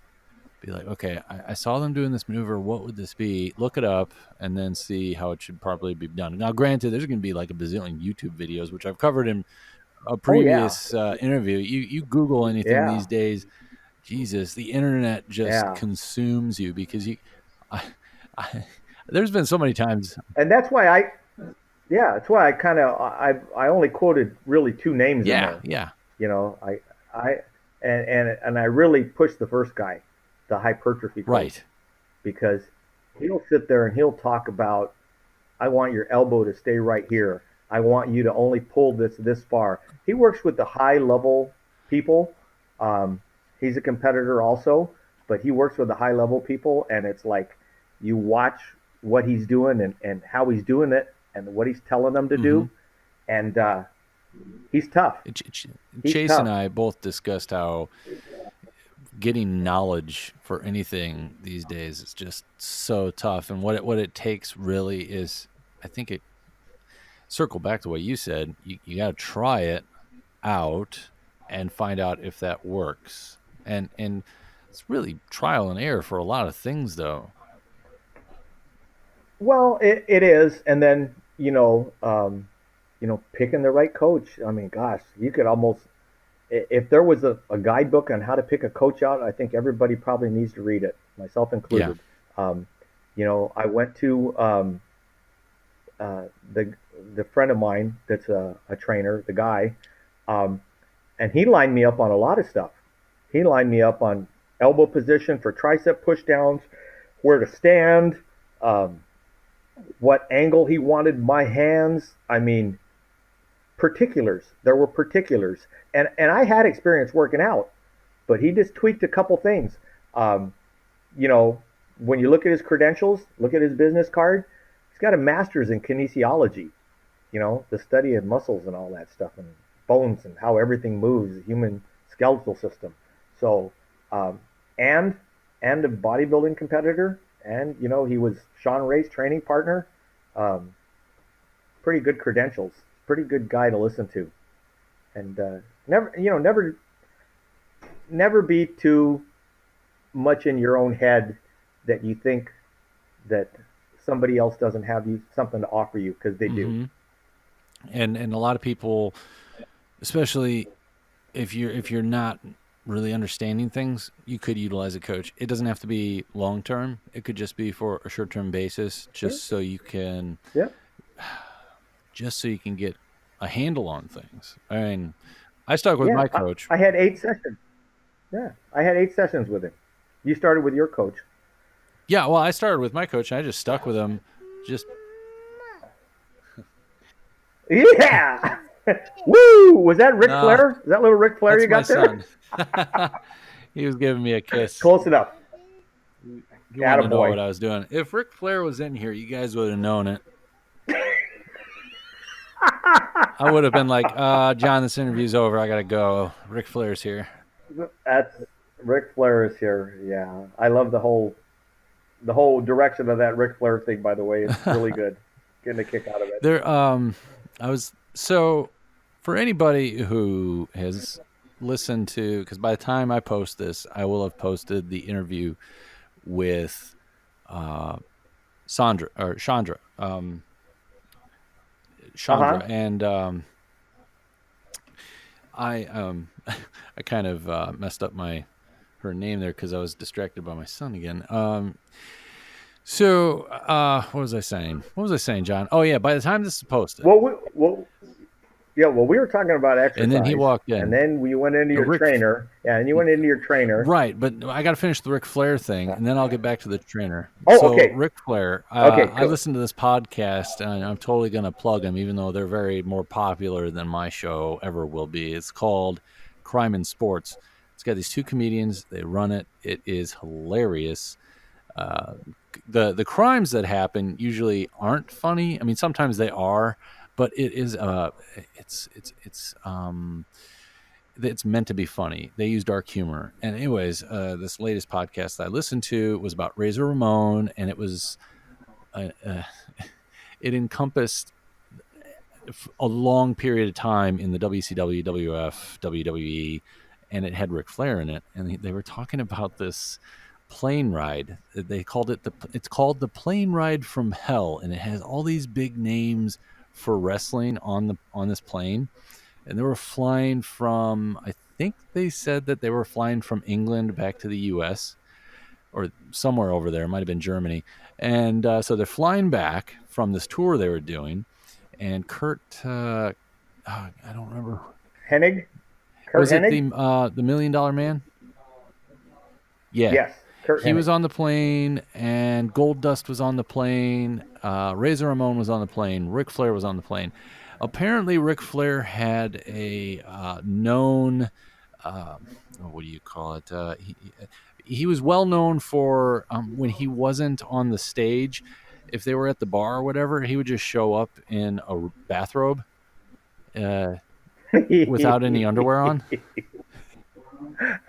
be like, okay, I saw them doing this maneuver. What would this be? Look it up and then see how it should probably be done. Now, granted, there's going to be like a bazillion YouTube videos, which I've covered in a
Oh yeah.
previous interview. You Google anything
Yeah.
these days, Jesus, the internet just
Yeah.
consumes you because I, I, there's been so many times.
And that's why I kind of I only quoted really two names in
Yeah,
there.
yeah,
You know, I and I really pushed the first guy, the hypertrophy coach,
right.
because he'll sit there and he'll talk about, I want your elbow to stay right here. I want you to only pull this far. He works with the high level people, Um, he's a competitor also, but he works with the high level people, and it's like you watch what he's doing and how he's doing it and what he's telling them to
Mm-hmm.
do, and he's tough. He's
Chase and
tough.
I both discussed how getting knowledge for anything these days is just so tough, and what it takes really is, I think it circle back to what you said. You got to try it out and find out if that works, and it's really trial and error for a lot of things, though.
Well, it is, and then picking the right coach. I mean, gosh, you could almost if there was a guidebook on how to pick a coach out, I think everybody probably needs to read it, myself
Yeah.
included. Um, I went to uh, the the friend of mine that's a trainer, the guy, um, and he lined me up on a lot of stuff. He lined me up on elbow position for tricep pushdowns, where to stand, um, what angle he wanted my hands. I mean, particulars. There were particulars, and I had experience working out, but he just tweaked a couple things. Um, you know, when you look at his credentials, look at his business card, he's got a master's in kinesiology. The study of muscles and all that stuff, and bones and how everything moves, the human skeletal system. So, um, and and a bodybuilding competitor, and he was Sean Ray's training partner. Um, Pretty good credentials, pretty good guy to listen to, and never be too much in your own head that you think that somebody else doesn't have you something to offer you, because they do.
Mm-hmm. And a lot of people, especially if you're not really understanding things, you could utilize a coach. It doesn't have to be long term. It could just be for a short term basis,
Yeah, yeah,
just so you can get a handle on things. I mean, I stuck with
yeah.
my coach.
I had 8 sessions. Yeah, I had 8 sessions with him. You started with your coach.
Yeah, well, I started with my coach and I just stuck with him. Just
Yeah. Woo! Was that Ric
nah,
Flair? Is that little Ric Flair
that's
you
my
got there?
son. He was giving me a kiss.
Close enough.
He wanted to know
Attaboy.
what I was doing. If Ric Flair was in here, you guys would have known it. I would have been like, John, this interview's over. I gotta go. Ric Flair's here.
That's Ric Flair is here. Yeah, I love the whole direction of that Ric Flair thing. By the way, it's really good. Getting a kick out of it.
There, I was so for anybody who has listened to, because by the time I post this, I will have posted the interview with uh, Sandra or Chandra,
Uh huh.
Chandra, and I I kind of messed up her name there because I was distracted by my son again. So what was I saying? What was I saying, John? Oh yeah, by the time this is posted,
Well, we were talking about
and then he
exercise,
walked
and
in.
then you went into your
Rick,
trainer. Yeah, and you went into your trainer.
right? But I got to finish the Ric Flair thing, and then I'll get back to the trainer.
Oh,
So
okay.
Ric Flair,
Okay,
I
cool.
listened to this podcast, and I'm totally going to plug them, even though they're very more popular than my show ever will be. It's called Crime in Sports. It's got these two comedians. They run it. It is hilarious. Uh, the crimes that happen usually aren't funny. I mean, sometimes they are, but it is it's meant to be funny. They use dark humor. And anyways, this latest podcast that I listened to was about Razor Ramon, and it was it encompassed a long period of time in the WCW, WF, WWE, and it had Ric Flair in it, and they were talking about this plane ride. They called it it's called the plane ride from hell, and it has all these big names for wrestling on this plane, and they were flying from, I think they said that they were flying from England back to the US or somewhere over there. It might have been Germany. And so they're flying back from this tour they were doing, and Kurt, I don't remember.
Hennig, Kurt
Was it
Hennig.
the Million Dollar Man? Yeah,
Yes, Kurt
he was
Hennig.
on the plane, and Gold Dust was on the plane. Razor Ramon was on the plane. Ric Flair was on the plane. Apparently, Ric Flair had a known what do you call it? He was well known for when he wasn't on the stage. If they were at the bar or whatever, he would just show up in a bathrobe uh, without any underwear on.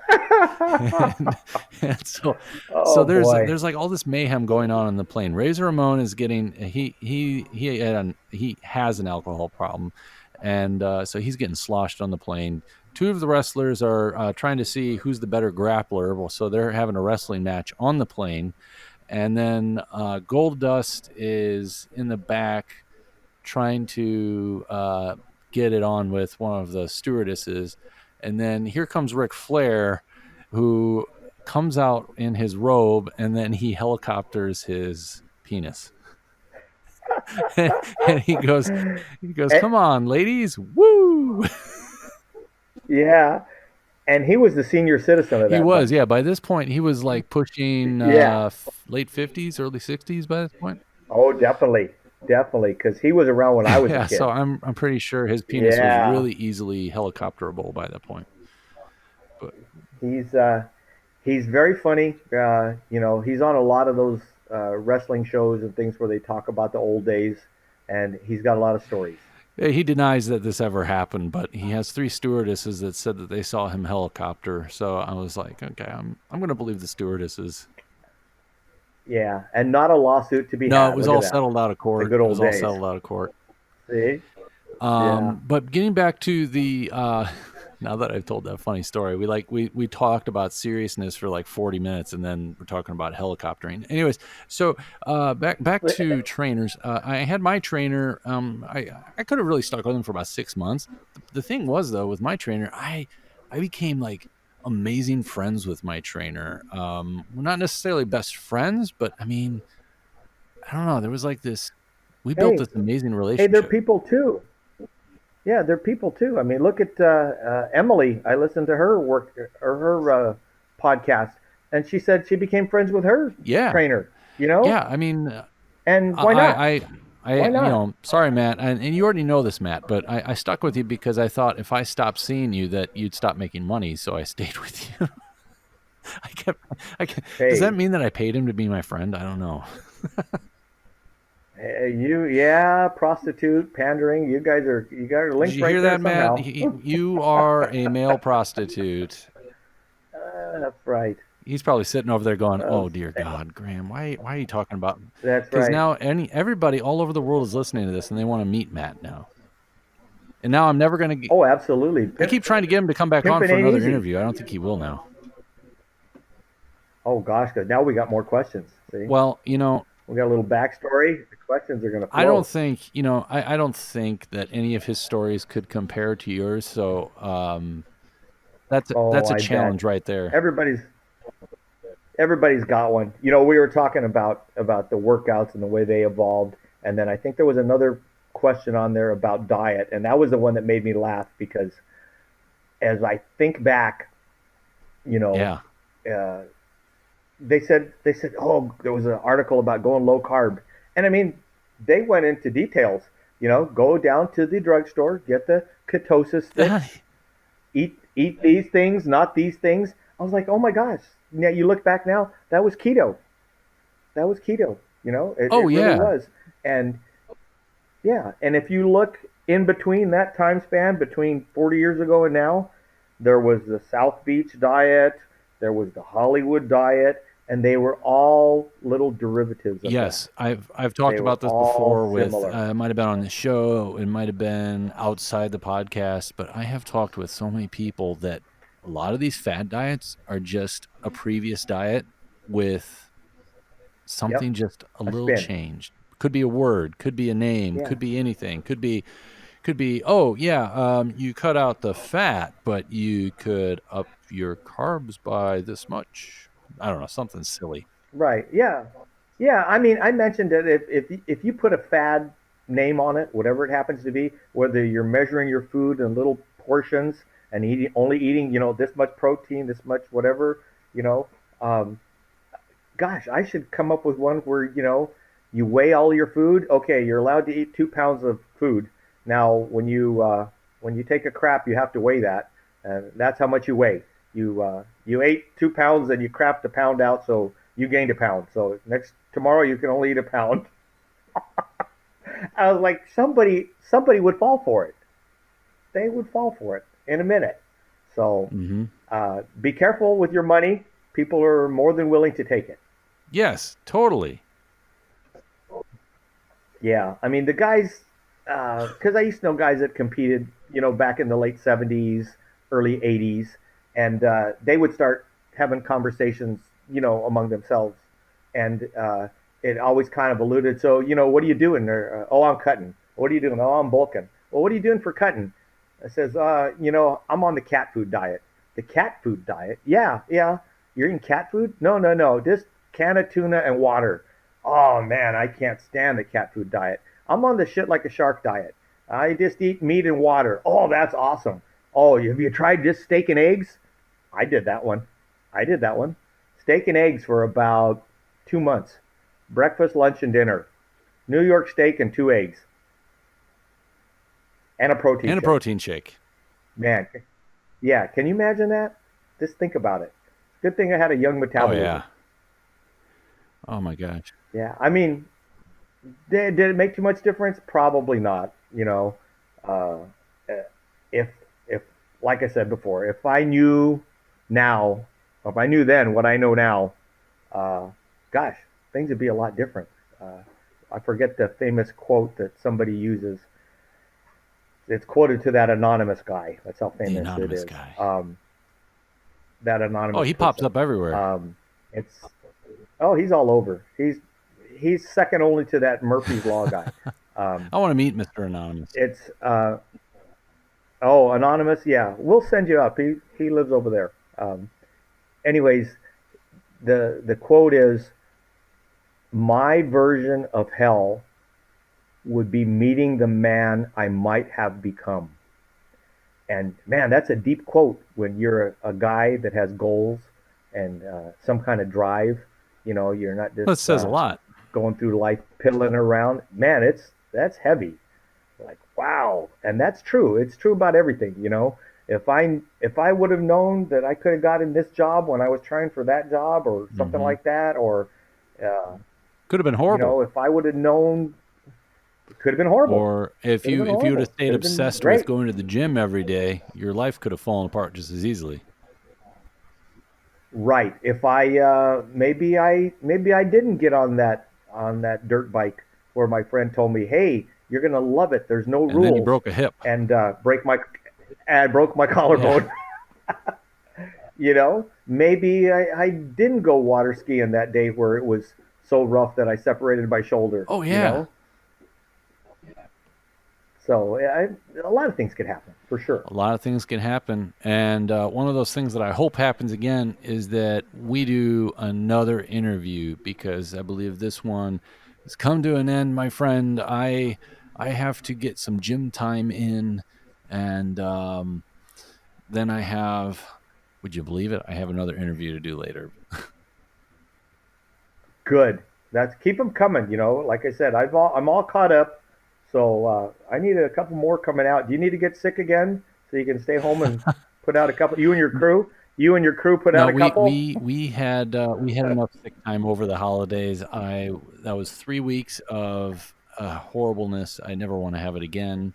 and, and so
Oh boy.
there's like all this mayhem going on the plane. Razor Ramon is getting he has an alcohol problem, and so he's getting sloshed on the plane. Two of the wrestlers are trying to see who's the better grappler. Well, so they're having a wrestling match on the plane, and then Gold Dust is in the back trying to get it on with one of the stewardesses. And then here comes Ric Flair, who comes out in his robe, and then he helicopters his penis. And he goes,
Eh,
come on, ladies, woo!
yeah, and he was the senior citizen of
He
that
was,
bunch.
yeah. By this point, he was like pushing
Yeah.
late 50s, early 60s. By this point,
Oh, definitely, definitely, because he was around when I was a
yeah. So
kid.
I'm pretty sure his penis was
Yeah,
really easily helicopterable by that point. But
he's he's very funny. He's on a lot of those wrestling shows and things where they talk about the old days, and he's got a lot of stories.
yeah, he denies that this ever happened, but he has three stewardesses that said that they saw him helicopter. So I was like, okay, I'm going to believe the stewardesses.
Yeah, and not a lawsuit to be
No, it
had.
was
Look
all
at that.
settled out of
The
court.
good
It
old
was all
days.
settled out of court.
See? Yeah.
But getting back to the now that I've told that funny story, we talked about seriousness for like 40 minutes, and then we're talking about helicoptering. Anyways, so back to trainers. I had my trainer. I could have really stuck with him for about 6 months. The thing was though, with my trainer, I became like amazing friends with my trainer. We're not necessarily best friends, but I mean, I don't know. There was like this. We built
Hey,
this amazing
hey, they're
relationship.
people too. Yeah, they're people too. I mean, look at Emily. I listened to her work or her podcast, and she said she became friends with her
Yeah,
trainer. You know,
yeah. I mean,
and why not?
I,
Why not?
sorry, Matt, and you already know this, Matt, but I stuck with you because I thought if I stopped seeing you, that you'd stop making money. So I stayed with you. I kept, does that
Hey,
mean that I paid him to be my friend? I don't know.
yeah, prostitute, pandering. You guys are
Did
linked
you
right
hear
there
that, Matt?
somehow.
You are a male prostitute.
That's right.
He's probably sitting over there going,
Uh,
"Oh dear God, Graham, why are you talking about?"
that's
Because
right.
now everybody all over the world is listening to this and they want to meet Matt now. And now I'm never going to.
Oh, absolutely.
I keep trying to get him to come back on
Pimping
for
ain't
another
easy.
interview. I don't think he will now.
Oh gosh, 'cause now we got more questions. See,
Well,
we got a little backstory. The questions are going to
I don't
flow.
think I don't think that any of his stories could compare to yours. So
Oh,
that's a
I bet
challenge right there.
everybody's everybody's got one. We were talking about the workouts and the way they evolved, and then I think there was another question on there about diet, and that was the one that made me laugh because as I think back, you know,
Yeah.
uh, they said, oh, there was an article about going low carb, and I mean, they went into details. Go down to the drugstore, get the ketosis sticks, eat these things, not these things. I was like, oh my gosh. Now you look back now, that was keto. That was keto. It,
Oh
it really
yeah.
was. And yeah, and if you look in between that time span, between 40 years ago and now, there was the South Beach diet, there was the Hollywood diet, and they were all little derivatives of that.
Yes, I've talked
They were
about this
all
before with
similar.
it might have been on the show, it might have been outside the podcast, but I have talked with so many people that a lot of these fad diets are just a previous diet with
Yep,
something just a
a
little
spin.
changed. Could be a word, could be a name,
Yeah,
could be anything, could be oh yeah, you cut out the fat, but you could up your carbs by this much. I don't know, something silly.
right. Yeah, yeah. I mean, I mentioned that if you put a fad name on it, whatever it happens to be, whether you're measuring your food in little portions and only eating this much protein, this much whatever, you know, um, gosh, I should come up with one where you weigh all your food. Okay, you're allowed to eat 2 pounds of food. Now, when you take a crap, you have to weigh that. and that's how much you weigh. You ate 2 pounds and you crapped a pound out, so you gained a pound. So next tomorrow you can only eat a pound. I was like, somebody would fall for it. They would fall for it in a minute. So
Mm-hmm.
be careful with your money. People are more than willing to take it.
Yes, totally.
Yeah, I mean the guys, because I used to know guys that competed, back in the late '70s, early '80s, and they would start having conversations, among themselves, and it always kind of alluded. So, what are you doing? Or, oh, I'm cutting. What are you doing? Oh, I'm bulking. Well, what are you doing for cutting? I says, I'm on the cat food diet. The cat food diet? Yeah, yeah. You're eating cat food? No, no, no. Just can of tuna and water. Oh man, I can't stand the cat food diet. I'm on the shit like a shark diet. I just eat meat and water. Oh, that's awesome. Oh, have you tried just steak and eggs? I did that one. I did that one. Steak and eggs for about 2 months. Breakfast, lunch, and dinner. New York steak and 2 eggs and a protein
And a
shake.
protein shake.
Man, yeah, can you imagine that? Just think about it. Good thing I had a young
Oh
metabolism.
yeah. Oh my gosh.
Yeah, I mean, did it make too much difference? Probably not. Uh, if if like I said before, if I knew now, or if I knew then what I know now, uh, gosh, things would be a lot different. Uh, I forget the famous quote that somebody uses. It's quoted to that anonymous guy. That's how
The
famous it
anonymous
is.
guy.
That
Oh,
anonymous
he pops
person.
up everywhere.
It's he's all over. He's second only to that Murphy's Law guy. Um,
I want to meet Mr. Anonymous.
it's anonymous. Yeah, we'll send you up. He lives over there. Anyways, the quote is, "My version of hell would be meeting the man I might have become." And man, that's a deep quote when you're a guy that has goals and some kind of drive. You're not
Well, it
just
says a lot.
going through life piddling around. Man, that's heavy. Like, wow, and that's true. It's true about everything. If I would have known that I could have gotten this job when I was trying for that job or something
Hmm.
like that, or uh,
Could have been horrible.
if I would have known, it could have been horrible.
Or if
Could have
you
been
if you would have
horrible.
stayed
Could have been
obsessed with
great.
going to the gym every day, your life could have fallen apart just as easily.
Right. If maybe I didn't get on that dirt bike where my friend told me, "Hey, you're gonna love it. There's no
And then you
rules,"
broke a hip.
and broke my
Yeah.
collarbone. Maybe I didn't go water skiing that day where it was so rough that I separated my shoulder.
Oh yeah.
So a lot of things could happen for sure.
A lot of things can happen. And one of those things that I hope happens again is that we do another interview, because I believe this one has come to an end, my friend. I have to get some gym time in, and then I have. Would you believe it? I have another interview to do later.
Good. That's keep them coming. Like I said, I'm all caught up. So I need a couple more coming out. Do you need to get sick again so you can stay home and put out a couple? You and your crew. You and your crew put out
No,
a couple.
we had enough sick time over the holidays. I That was 3 weeks of horribleness. I never want to have it again.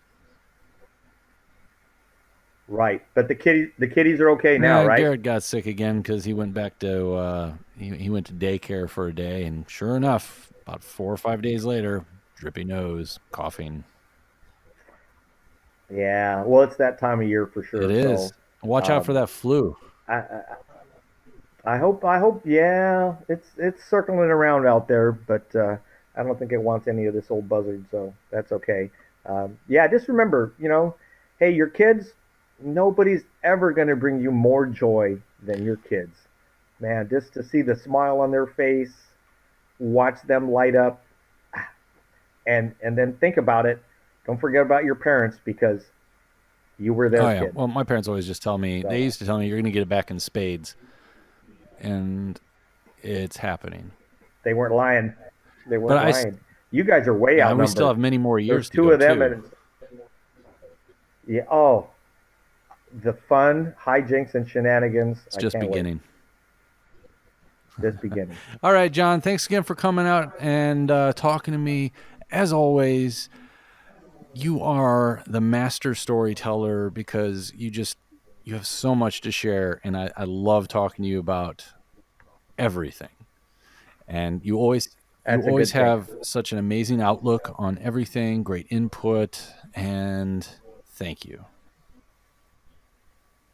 Right. But the kiddies are okay now, right?
Garrett got sick again because he went back to he went to daycare for a day, and sure enough, about 4 or 5 days later, drippy nose, coughing.
Yeah. Well, it's that time of year for
It
sure.
is.
So
Watch out for
um,
that flu.
I, I hope. Yeah, it's circling around out there, but I don't think it wants any of this old buzzard, so that's okay. Yeah, just remember, hey, your kids. Nobody's ever going to bring you more joy than your kids, man. Just to see the smile on their face, watch them light up, and then think about it. Don't forget about your parents because you were
Oh
their
yeah.
kid.
Well, my parents always just tell me. They
So
used to tell me you're going to get it back in spades, and it's happening.
they weren't lying. They
But
weren't lying. You guys are way
we still
outnumbered.
have many more
There's
years to
two
go
of them,
too.
and yeah. Oh, the fun hijinks and shenanigans.
It's
I
just
can't wait.
beginning.
Just beginning.
All right, John, thanks again for coming out and talking to me. As always, you are the master storyteller because you have so much to share, and I love talking to you about everything. And you
That's a
always
good thing.
have such an amazing outlook on everything, great input, and thank you.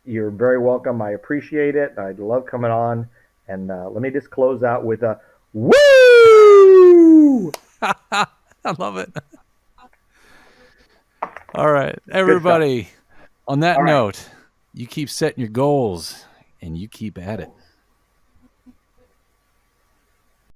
You're very welcome. I appreciate it. I love coming on. And let me just close out with a woo!
I love it. All right,
Good stuff.
everybody. On that
All right.
note, you keep setting your goals and you keep at it.